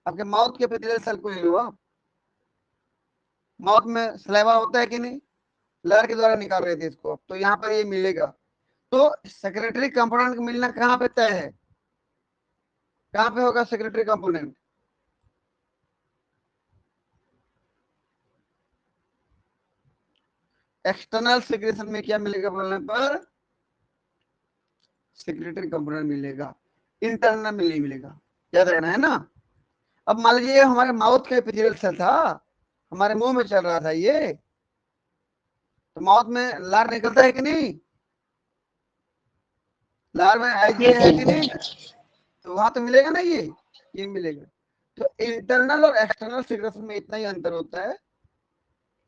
आपके माउथ के एपिथेलियल सेल को ले लो आप, माउथ में सलाइवा होता है कि नहीं, लार के द्वारा निकाल रहे थे इसको, तो यहाँ पर ये मिलेगा। तो सेक्रेटरी कंपोनेंट का मिलना कहाँ पे तय है, कहाँ पे होगा सेक्रेटरी कंपोनेंट, एक्सटर्नल सिक्रेशन में क्या मिलेगा बोलने पर, सेक्रेटरी कंपोनेंट मिलेगा, इंटरनल में नहीं मिलेगा, याद रहना है ना। अब मान लीजिए हमारे माउथ का एपिथेलियल सेल था, हमारे मुंह में चल रहा था ये, तो माउथ में लार निकलता है कि नहीं, लार में IgA है कि नहीं, तो वहां तो मिलेगा ना ये मिलेगा। तो इंटरनल और एक्सटर्नल सिक्रेशन में इतना ही अंतर होता है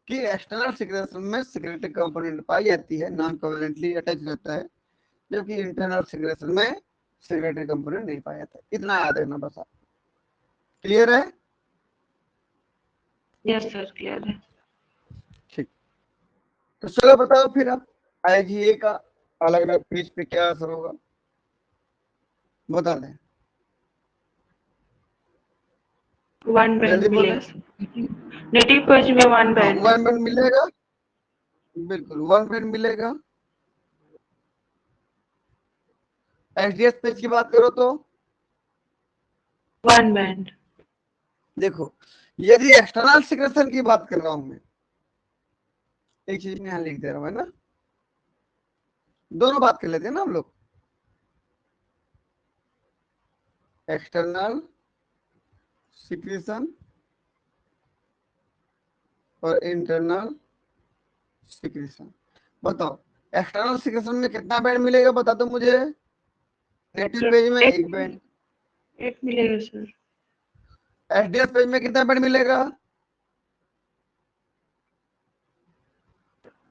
कि एक्सटर्नल सिक्रेशन में सिक्रेटरी कंपोनेंट पाई जाती है, नॉन कोवेलेंटली अटैच रहता है, जबकि इंटरनल सिक्रेशन में सिक्रेटरी कंपोनेंट नहीं पाया जाता। इतना याद रखना बस आप। क्लियर है? यस सर क्लियर है। ठीक, तो चलो बताओ फिर आप IgA का अलग अलग पीस पे क्या असर होगा, बता दें, वन बैंड जल्दी बोले। मिलेगा, नेटिव पेज में वन बैंड। वन बैंड मिलेगा, बिल्कुल वन बैंड मिलेगा। SDS पेज की बात करो तो वन बैंड। देखो, यदि एक्सटर्नल सिक्रेशन की बात कर रहा हूं मैं, एक चीज में यहां लिख दे रहा हूं, है ना, दोनों बात कर लेते हैं ना हम लोग, एक्सटर्नल सिक्रेशन और इंटरनल सिक्रेशन। बताओ एक्सटर्नल सिक्रेशन में कितना बैंड मिलेगा, बता दो मुझे। नेटिव पेज में एक बैंड, एक मिलेगा सर। SDS पेज में कितना बैंड मिलेगा,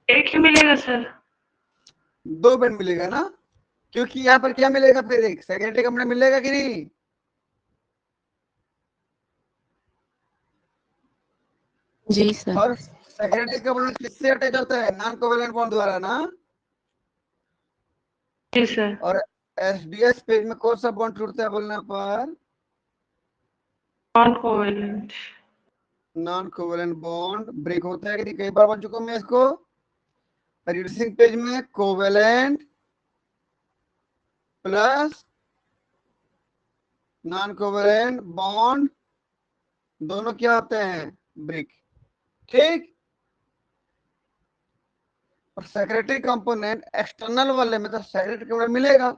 एक ही मिलेगा सर। दो बैंड मिलेगा ना, क्योंकि यहाँ पर क्या मिलेगा, फिर एक सेकेंडरी कंपोनेंट मिलेगा कि नहीं, जी सर। और सेकेंडरी कंपोनेंट किससे अटैच होता है, नॉन कोवेलेंट बॉन्ड द्वारा ना। जी सर। और SDS पेज में कौन सा बॉन्ड टूटता है बोलने पर, non covalent. Non covalent bond break होता है कि नहीं, कई बार बन चुका मैं इसको। रिड्यूसिंग पेज में covalent plus non covalent bond दोनों क्या होते हैं, ब्रेक, ठीक। और सेक्रेटरी कंपोनेंट एक्सटर्नल वाले में तो सेक्रेटरी कंपोनेंट मिलेगा,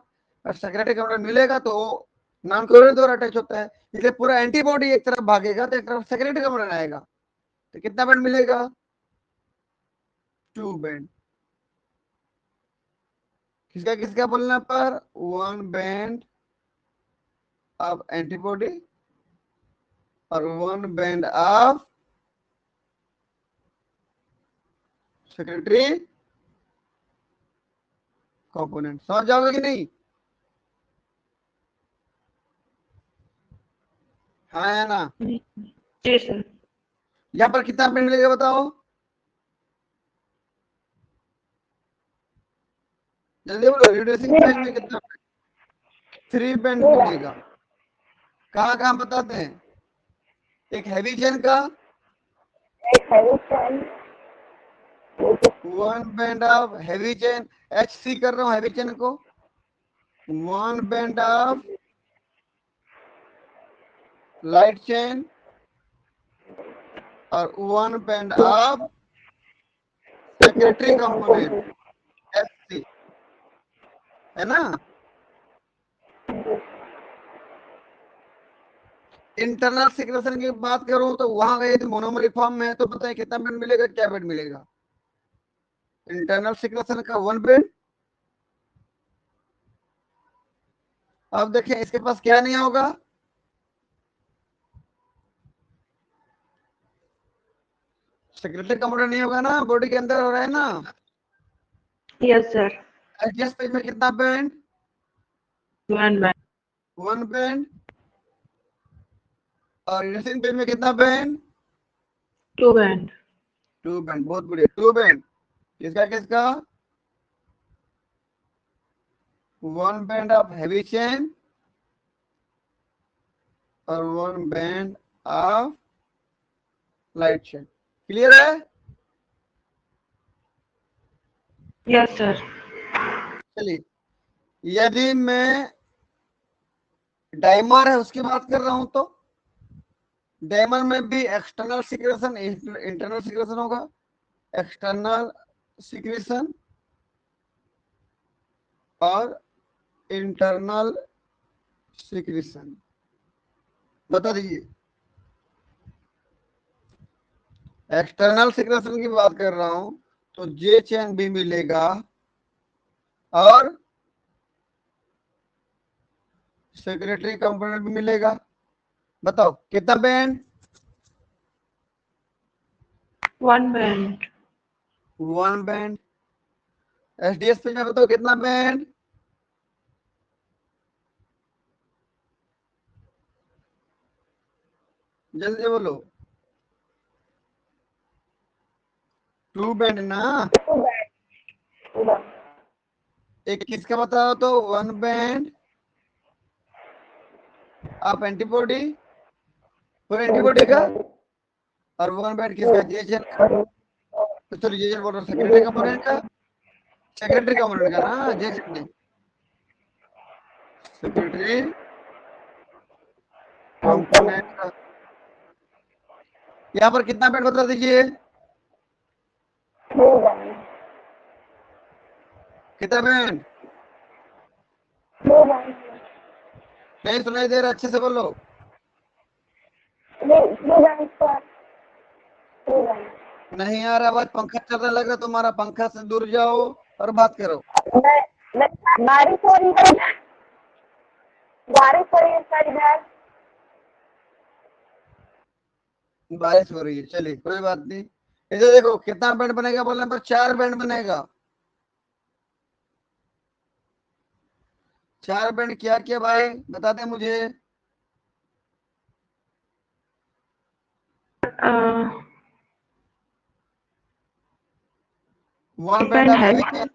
और सेक्रेटरी कंपोनेंट मिलेगा तो नॉन कोवेलेंट द्वारा अटैच होता है, इसलिए पूरा एंटीबॉडी एक तरफ भागेगा तो एक तरफ सेक्रेटरी कंपोनेंट आएगा, तो कितना बैंड मिलेगा, 2 बैंड। किसका किसका बोलने पर, 1 बैंड ऑफ एंटीबॉडी और 1 बैंड ऑफ सेक्रेटरी कंपोनेंट। समझ जाओगे कि नहीं? हाँ या ना? जी सर। यहाँ पर कितना बेंड मिलेगा बताओ जल्दी बोलो। रिड्यूसिंग फेज में कितना? 3 बेंड मिलेगा। कहाँ कहाँ बताते हैं? एक हैवी चेन का 1 band of heavy chain, HC कर रहा हूँ हैवी चेन को। 1 बेंड ऑफ लाइट चेन और 1 band of secretary component SC, है ना? इंटरनल सिक्रेशन की बात करूं तो वहां गए थे मोनोमरिक फॉर्म में, तो पता है कितना बेंड मिलेगा, क्या बेंड मिलेगा? इंटरनल सिक्रेशन का 1 बेंड। अब देखें इसके पास क्या नहीं होगा, सेक्रेटरी कंपोनेंट नहीं होगा ना, बॉडी के अंदर हो रहा है ना। Yes sir. एचडीएस पेज में कितना बेंड? 1 बेंड। 1 बेंड। और रिड्यूसिंग पेज में कितना बेंड? 2 बेंड। 2 बेंड। बहुत बढ़िया, 2 बेंड। किसका किसका? 1 बेंड ऑफ हैवी चेन और 1 band of light chain. Clear है? Yes sir. चलिए, यदि मैं डायमर है उसकी बात कर रहा हूं तो डायमर में भी एक्सटर्नल सिक्रेशन इंटरनल सिक्रेशन होगा। एक्सटर्नल सिक्रेशन और इंटरनल सिक्रेशन बता दीजिए। एक्सटर्नल सिक्रेशन की बात कर रहा हूं तो जे चेन भी मिलेगा और सेक्रेटरी कंपोनेंट भी मिलेगा। बताओ कितना बैंड? 1 बेंड। 1 बैंड। एसडीएस पे में बताओ कितना बैंड? जल्दी बोलो। 2 बैंड ना। एक किसका बताओ तो 1 बैंड आप एंटीबॉडी, पूरे एंटीबॉडी का। और 1 बैंड किसका? जेचेन का। तो चलो जेचेन बोल रहा हूँ, सेक्रेटरी कंपोनेंट का। सेक्रेटरी कंपोनेंट का ना, जेचेन नहीं। सेक्रेटरी कंपोनेंट का। यहाँ पर कितना बैंड बता दीजिए? कितना बैंड? नहीं सुनाई दे रहा, अच्छे से बोलो। नहीं यार आवाज, पंखा चलने लगा तुम्हारा, पंखा से दूर जाओ और बात करो। बारिश हो रही है, बारिश हो रही है सर इधर। बारिश हो रही है, चलिए कोई बात नहीं। इधर देखो कितना बैंड बनेगा, बोलने पर 4 बैंड बनेगा। 4 बैंड क्या क्या भाई बता दे मुझे। वन एक बैंड बैंड ऑफ है, हैवी चेन,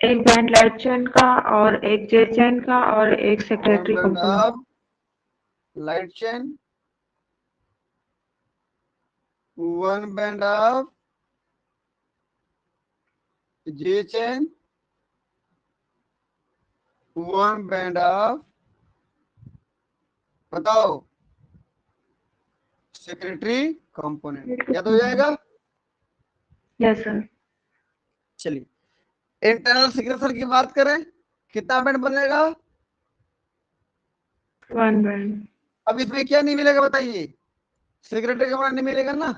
एक बैंड लाइट चेन का और एक जे चेन का और एक 1 secretary band component. Of light chain, 1 band of J chain, 1 band of बताओ सेक्रेटरी कंपोनेंट। याद हो जाएगा? Yes sir. चलिए इंटरनल सिग्नेचर की बात करें, कितना बैंड बनेगा? 1 बैंड। अब इसमें क्या नहीं मिलेगा बताइए? सेक्रेटरी कंपोनेंट नहीं मिलेगा ना।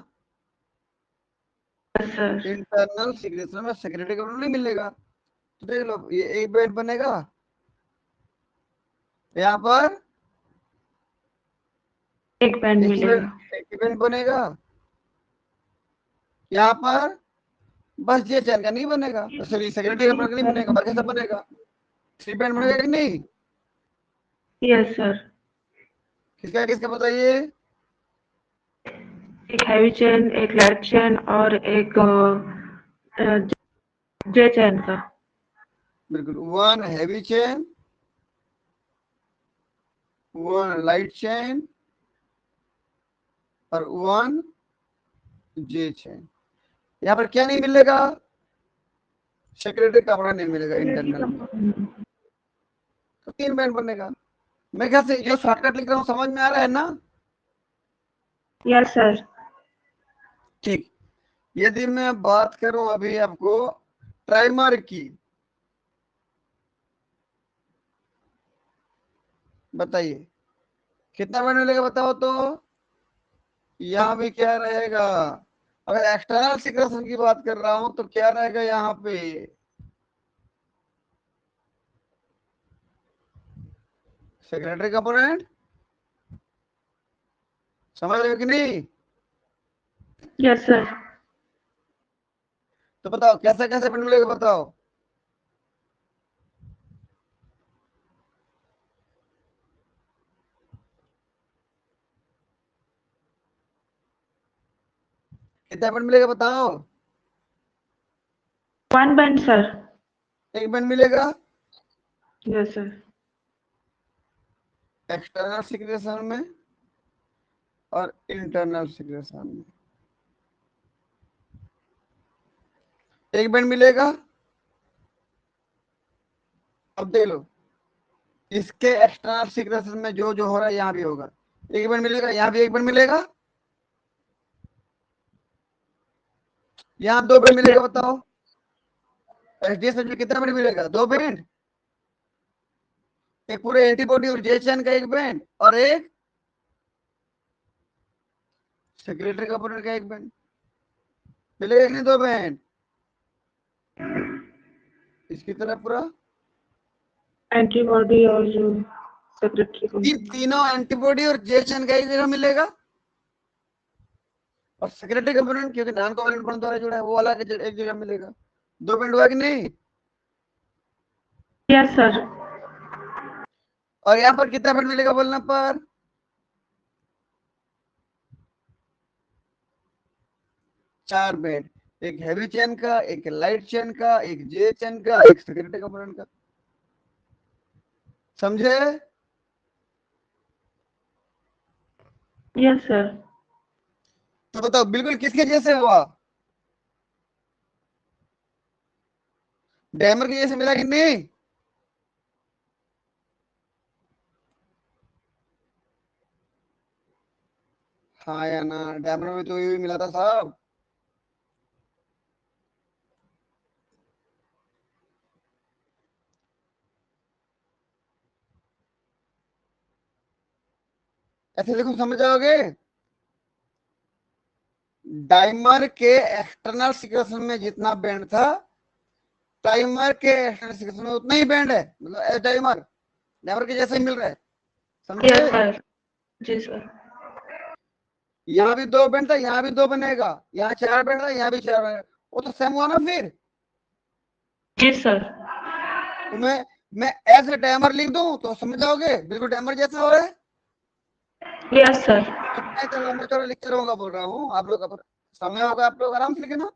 Yes sir. इंटरनल सिग्नेचर में सेक्रेटरी कंपोनेंट नहीं मिलेगा, तो देख लो ये एक बैंड बनेगा, यहाँ पर एक बैंड मिलेगा। एक बैंड बनेगा, यहाँ पर बस जे चैन का नहीं बनेगा, सॉरी सेकेंडरी कंपोनेंट का नहीं बनेगा, बाकी सब बनेगा। 3 बैंड बनेगा कि नहीं? Yes sir. किसका किसका बताइए? एक हैवी चेन, एक लाइट चेन और एक जे चेन का। बिल्कुल, 1 हैवी चेन, 1 लाइट चेन और 1 जे चेन। यहाँ पर क्या नहीं मिलेगा? सेक्रेटरी कपड़ा नहीं मिलेगा इंटरनल में, तो 3 बैंड बनेगा। मैं ख्याल से जो शॉर्टकट लिख रहा हूँ समझ में आ रहा है ना? Yes sir. ठीक। यदि मैं बात करूं अभी आपको ट्राइमर की, बताइए कितना बैंड मिलेगा बताओ तो? यहाँ भी क्या रहेगा? अगर एक्सटर्नल सिक्रेशन की बात कर रहा हूं तो क्या रहेगा यहाँ पे? सेक्रेटरी कंपोनेंट, समझ रहे हो कि नहीं? Yes sir. तो बताओ कैसे कैसे बैंड मिलेगा बताओ? कितना बैंड मिलेगा बताओ? 1 बैंड सर। 1 बैंड मिलेगा यस सर। एक्सटर्नल सिक्रेशन में और इंटरनल सिक्रेशन में। 1 बैंड मिलेगा। अब देख लो, इसके एक्सटर्नल सिक्रेशन में जो जो हो रहा है यहाँ भी होगा। 1 बैंड मिलेगा, यहाँ भी 1 बैंड मिलेगा, यहाँ 2 बैंड मिलेगा बताओ? एसडीएस में कितना बैंड मिलेगा? 2 बैंड। एक पूरे एंटीबॉडी और जेएचएन का 1 बैंड और एक सेक्रेटरी कंपोनेंट का 1 बैंड मिलेगा कि नहीं? 2 बैंड इसकी तरफ पूरा। एंटीबॉडी और जो सेक्रेटरी तीनों एंटीबॉडी और जेएचएन का एक जगह मिलेगा, और सेक्रेटरी कंपोनेंट क्योंकि नॉन कोवैलेंट बॉन्ड द्वारा जुड़ा है वो अलग एक जगह मिलेगा। 2 बैंड हुआ कि नहीं? Yes sir. और यहाँ पर कितना बैंड मिलेगा बोलने पर? 4 बैंड। एक हैवी चेन का, एक लाइट चेन का, एक जे चेन का, एक सेक्रेटरी कंपोनेंट का। समझे? Yes sir. तो बताओ बिल्कुल किसके जैसे हुआ? डैमर के जैसे मिला कि नहीं? हाँ या ना? डैमर में तो ये भी मिला था साहब। ऐसे देखो समझ जाओगे। डाइमर के एक्सटर्नल सिक्रेशन में जितना बैंड था, टाइमर के एक्सटर्नल सिक्रेशन में उतना ही बैंड है, मतलब एस डाइमर डाइमर के जैसे ही मिल रहा है। समझे? Yes sir. जी सर। यहाँ भी 2 बैंड था, यहाँ भी 2 बनेगा, यहाँ 4 बैंड था, यहाँ भी 4 बनेगा। वो तो सेम हुआ ना फिर? जी सर। तो मैं ऐसे डायमर लिख दूं तो समझ जाओगे बिल्कुल डायमर जैसा हो रहा है। Yes sir. तो मैं तो लंबा चौड़ा लिखते रहूंगा, बोल रहा हूँ आप लोग का समय होगा, आप लोग आराम से लिखना।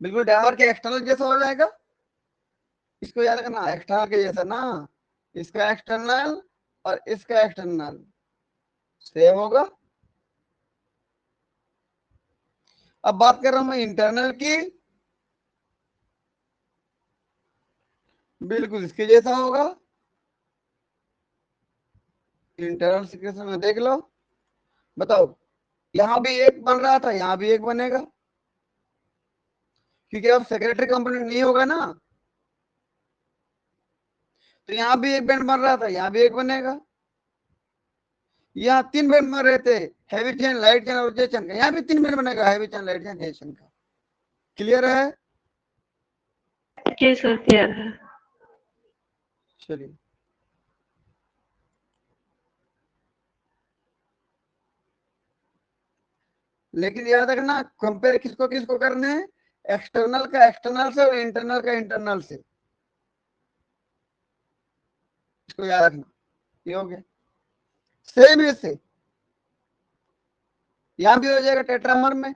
बिल्कुल डायमर के एक्सटर्नल जैसा हो जाएगा। इसको याद रखना, एक्सटर्नल के जैसा ना, इसका एक्सटर्नल और इसका एक्सटर्नल सेम होगा। अब बात कर रहा हूं मैं इंटरनल की, बिल्कुल इसके जैसा होगा। इंटरनल सिक्वेशन में देख लो, बताओ यहां भी एक बन रहा था, यहां भी एक बनेगा, क्योंकि अब सेक्रेटरी कंपोनेंट नहीं होगा ना, तो यहां भी एक बैंड बन रहा था, यहां भी एक बनेगा। यहाँ 3 बैंड बन रहे थे, हैवी चेन, लाइट चेन और जे चेन का, यहाँ भी 3 बैंड बनेगा, हैवी चेन, लाइट चेन, जे चेन का। क्लियर है? जी सर क्लियर है। चलिए, लेकिन याद रखना कंपेयर किसको किसको करने हैं, एक्सटर्नल का एक्सटर्नल से और इंटरनल का इंटरनल से, इसको याद रखना। ये हो गया। सेम ऐसे यहां भी हो जाएगा टेट्रामर में,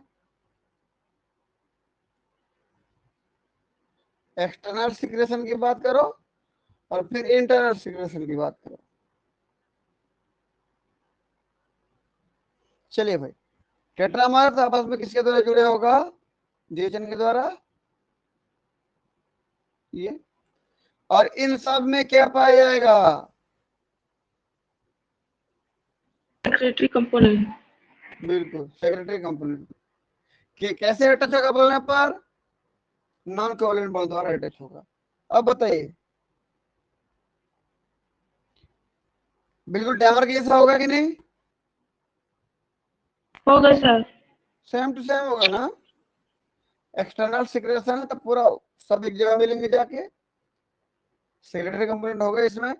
एक्सटर्नल सिक्रेशन की बात करो और फिर इंटरनल सिक्रेशन की बात करो। चलिए भाई, टेट्रामर तो आपस में किसके द्वारा जुड़े होगा, जीएचएन के द्वारा, ये। और इन सब में क्या पाया जाएगा, सेक्रेटरी कंपोनेंट। बिल्कुल सेक्रेटरी कंपोनेंट। कैसे अटैच होगा बोलने पर, नॉन कोवलेंट बॉन्ड द्वारा अटैच होगा। अब बताइए, बिल्कुल डायमर के जैसा होगा कि नहीं, होगा सर। सेम टू सेम होगा ना। एक्सटर्नल सिक्रेशन है तो पूरा सब एक जगह मिलेंगे जाके, सेक्रेटरी कंपोनेंट होगा इसमें।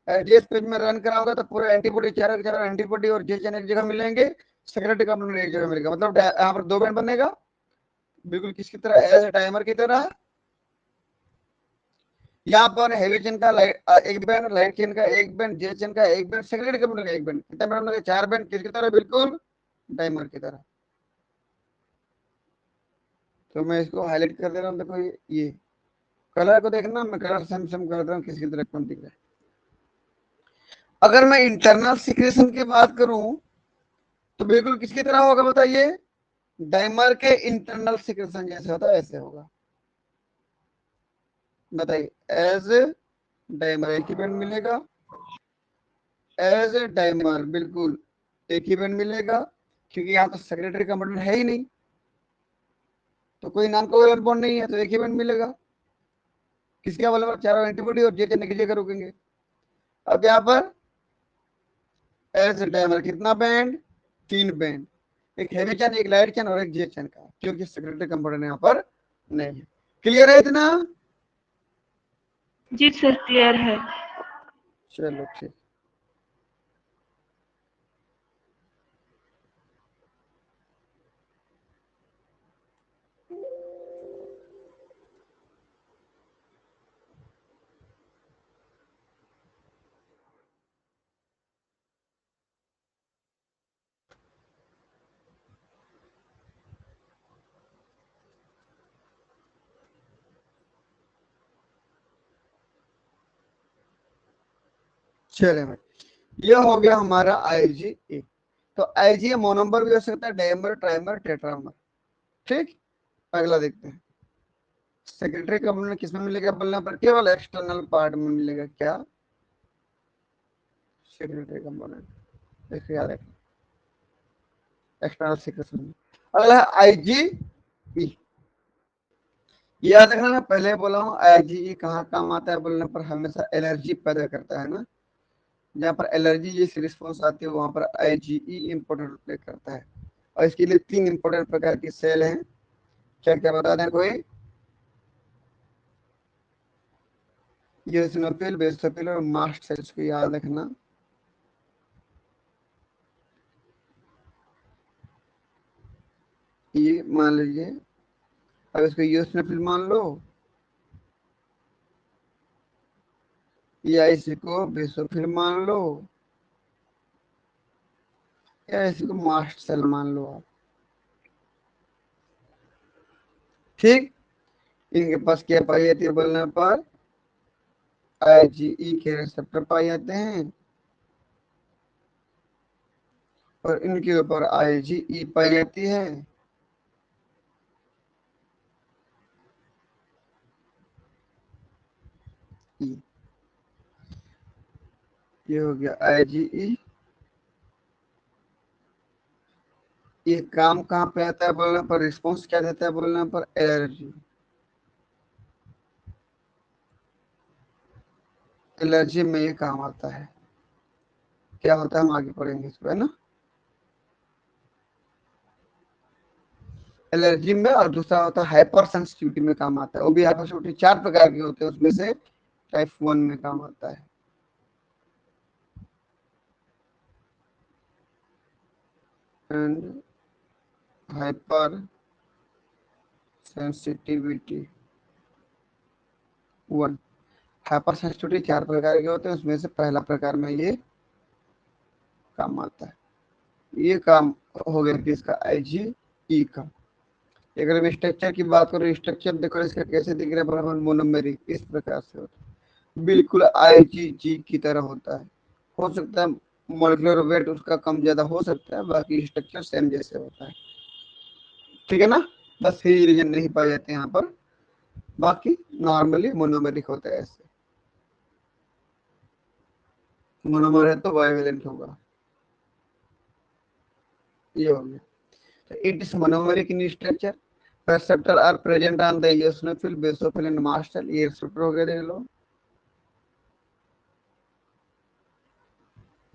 एडीएस पेज में रन कराओगे तो पूरा एंटीबॉडी, चारों चारों एंटीबॉडी और जेएचएन एक जगह मिलेंगे, सेक्रेटरी कंपोनेंट एक जगह मिलेगा, मतलब यहाँ पर दो बैंड बनेगा, बिल्कुल किसकी तरह, एज टाइमर की तरह। यहाँ पर हेवी चेन का एक बैंड, लाइट चेन का एक बैंड, जे चेन का एक बैंड, सेक्रेटरी कंपोनेंट का एक बैंड, कितने बैंड बनेंगे, 4 बैंड, किसकी तरह, बिल्कुल टाइमर की तरह। तो मैं इसको हाईलाइट कर दे रहा हूँ, देखो ये कलर को देखना, मैं कलर सेम सेम कर रहा हूँ, किसकी तरह कौन दिख रहा है। अगर मैं इंटरनल सिक्रेशन की बात करूं तो बिल्कुल किसकी तरह होगा बताइए, डाइमर के इंटरनल सिक्रेशन जैसे होता है ऐसे होगा। बताइए, एज डाइमर एक ही बैंड मिलेगा, एज डाइमर बिल्कुल एक ही बैंड मिलेगा, क्योंकि यहाँ तो सेक्रेटरी कंपोनेंट है ही नहीं, तो कोई नॉन कोवैलेंट बॉन्ड नहीं है, तो एक ही बैंड मिलेगा। किसके अवेलेबल, चारों एंटीबॉडी और जे चेन एक जगह रुकेंगे। अब यहाँ पर एज डाइमर कितना बैंड, 3 बैंड, एक हेवी चैन, एक लाइट चैन और एक जे चैन का, क्योंकि सेक्रेटरी कंपोनेंट यहाँ पर नहीं है। क्लियर है इतना, जी सर क्लियर है। चलो ठीक। चले भाई, ये हो गया हमारा आईजीए। तो आईजीए मोनोमर भी हो सकता है, डाइमर, ट्राइमर, टेट्रामर। ठीक, अगला देखते हैं। सेक्रेटरी कंपोनेंट किसमें मिलेगा बोलने पर, केवल एक्सटर्नल पार्ट में मिलेगा, क्या, सेक्रेटरी कंपोनेंट, इसको याद रखना, एक्सटर्नल सिक्रेशन। अगला है आईजीई, याद रखना, मैं पहले बोला हूँ आईजीई कहाँ काम आता है बोलने पर, हमेशा एलर्जी पैदा करता है ना, जहाँ पर एलर्जी जैसी रिस्पॉन्स आती है वहां पर आईजीई इंपॉर्टेंट प्ले करता है। और इसके लिए 3 इंपॉर्टेंट प्रकार की सेल हैं, क्या क्या बता दें कोई, यूसिनोफिल, बेसोफिल और मास्ट सेल्स को याद रखना। ये मान लीजिए, अब इसको यूसिनोफिल मान लो, या इसको बेसोफिल मान लो, या इसको मास्ट सेल मान लो आप। ठीक, इनके पास क्या पाई जाती है बोलने पर, आईजीई के रिसेप्टर पाए जाते हैं, और इनके ऊपर आईजीई पाई जाती है। ये हो गया आईजीई। ये काम कहाँ पे आता है बोलने पर, रिस्पॉन्स क्या देता है बोलने पर, एलर्जी। एलर्जी में ये काम आता है, क्या होता है हम आगे पढ़ेंगे इसको, है ना। एलर्जी में, और दूसरा होता है हाइपर सेंसिटिविटी में काम आता है, वो भी हाइपर सेंसिटिविटी 4 प्रकार के होते हैं, उसमें से टाइप 1 में काम आता है। And hyper sensitivity 1। Hyper sensitivity 4 प्रकार के होते हैं, उसमें से पहला प्रकार में ये काम आता है। ये काम हो गया किसका, IgE का। अगर मैं स्ट्रक्चर की बात करूँ, स्ट्रक्चर देखो इसका कैसे दिख रहा है, बराबर मोनोमेरिक इस प्रकार से होता है, बिल्कुल IgG की तरह होता है। हो सकता है मॉलिक्यूलर वेट उसका कम ज्यादा हो सकता है, बाकी स्ट्रक्चर सेम जैसे होता है। ठीक है ना, बस यही रीजन नहीं पाए जाते यहाँ पर, बाकी नॉर्मली मोनोमेरिक होता है। ऐसे मोनोमर है तो बाइवेलेंट होगा। ये हो गया। So it is monomeric in structure. Receptor are present on the eosinophil, basophil and mast cell. ये receptor हो गया, देख लो।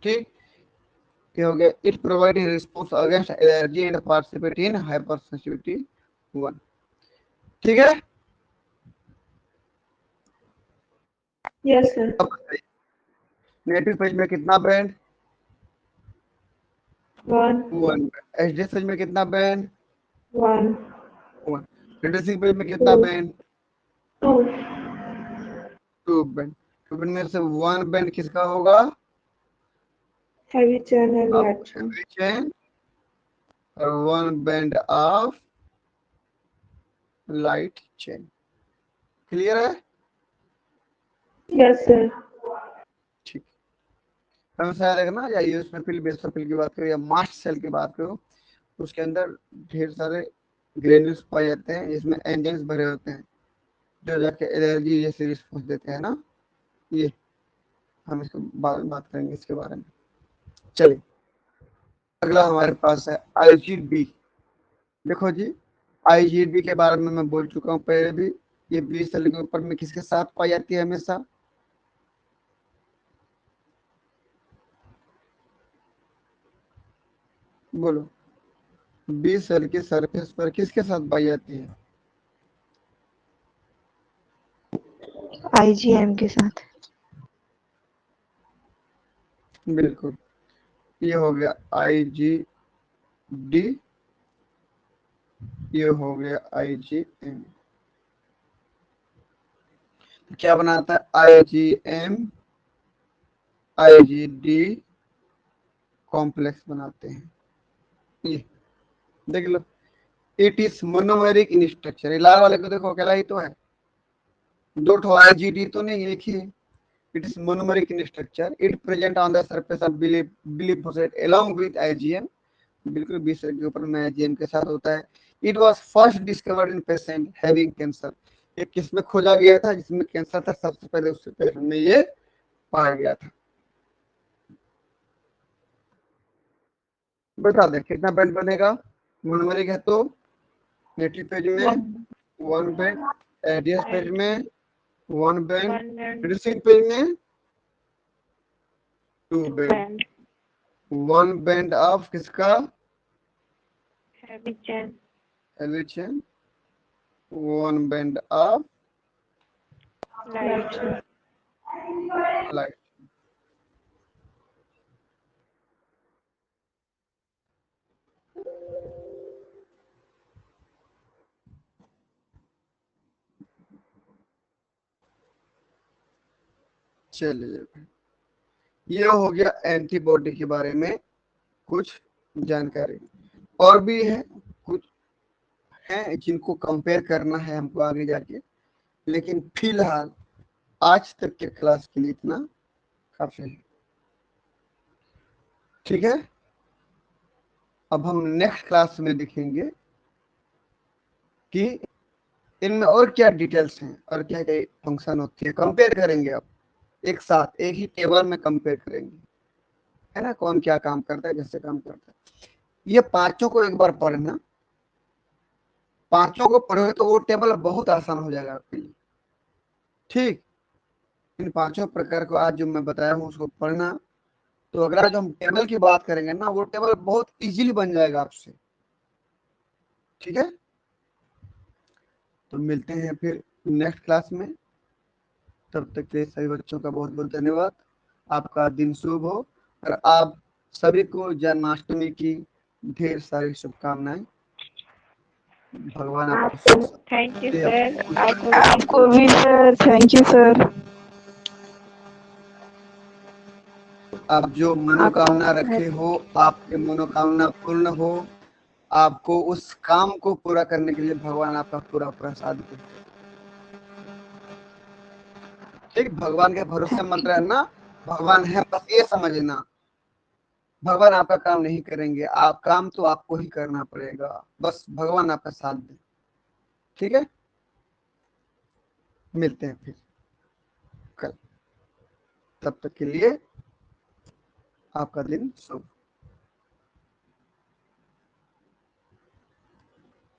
ठीक, ये हो गया। It provide a response against allergy and participate in hypersensitivity 1। ठीक है। Yes, sir. अब नेगेटिव फेज में कितना बैंड, 1, 1। एचडीएस फेज में कितना बैंड, 1, 1। रिड्यूसिंग फेज में कितना 2, बैंड, 2. 2 बैंड। 2 बैंड में से 1 बैंड किसका होगा, Heavy chain and अब light chain. heavy chain, और 1 band of light chain. Clear है। Yes, sir. ठीक, हम शायद देखना या यूएसओफिल बेसोफिल की बात करो या मास्ट सेल की बात करो, उसके अंदर ढेर सारे ग्रेन्यूल्स पाए जाते हैं, इसमें एंजाइम्स भरे होते हैं जो जाके एलर्जी जैसे रिस्पॉन्स देते हैं ना। ये हम इसको बाद में बात करेंगे इसके बारे में। चलिए अगला हमारे पास है IgD। देखो जी, IgD के बारे में मैं बोल चुका हूँ पहले भी। ये बी सेल के ऊपर में किसके साथ पाई जाती है हमेशा, बोलो। बी सेल की सरफेस पर किसके साथ पाई जाती है, IgM के साथ। बिल्कुल। ये हो गया IgD, ये हो गया IgM। क्या बनाता है, IgM IgD कॉम्प्लेक्स बनाते हैं। ये देख लो, it is monomeric in structure. लाल वाले को देखो, अकेला ही तो है, 2 ठो IgD तो नहीं, एक ही है। It is monomeric in structure. It present on the surface of Bilip phosphate along with IgM. बिल्कुल बी सेल के ऊपर में IgM के साथ होता है। It was first discovered in patient having cancer. ये किसमें खोजा गया था, जिसमें कैंसर था, सबसे पहले उससे पेशेंट में ये पाया गया था। बता दें कितना बैंड बनेगा, मोनोमेरिक है तो नेटिव पेज में 1 बैंड, एडीएस पेज में 1 बैंड, 1 and रिड्यूसिंग पेज में 2 2 बैंड। band. 1 बैंड ऑफ किसका, Heavy chain. heavy chain, 1 band of Light chain. Light. चलिए, ये हो गया एंटीबॉडी के बारे में कुछ जानकारी। और भी है कुछ, है जिनको कंपेयर करना है हमको आगे जाके, लेकिन फिलहाल आज तक के क्लास के लिए इतना काफी है। ठीक है, अब हम नेक्स्ट क्लास में देखेंगे कि इनमें और क्या डिटेल्स हैं और क्या क्या फंक्शन होती है। कंपेयर करेंगे, अब एक साथ एक ही टेबल में कंपेयर करेंगे, है ना, कौन क्या काम करता है, कैसे काम करता है। ये पांचों को एक बार पढ़ना, पांचों को पढ़ोगे तो वो टेबल बहुत आसान हो जाएगा आपके लिए। ठीक, इन पांचों प्रकार को आज जो मैं बताया हूँ उसको पढ़ना, तो अगर आज हम टेबल की बात करेंगे ना, वो टेबल बहुत इजीली बन जाएगा आपसे। ठीक है, तो मिलते हैं फिर नेक्स्ट क्लास में। तब तक के सभी बच्चों का बहुत बहुत धन्यवाद। आपका दिन शुभ हो और आप सभी को जन्माष्टमी की ढेर सारी शुभकामनाएं। भगवान आपको आपको थैंक यू दे, सर, आपको आपको भी सर, थैंक यू सर। आप जो मनोकामना रखे हो, आपके मनोकामना पूर्ण हो, आपको उस काम को पूरा करने के लिए भगवान आपका पूरा पूरा साथ दे। ठीक, भगवान के भरोसे मत रहना, भगवान है बस ये समझना। भगवान आपका काम नहीं करेंगे, आप काम तो आपको ही करना पड़ेगा, बस भगवान आपका साथ दे। ठीक है, मिलते हैं फिर कल, तब तक के लिए आपका दिन शुभ।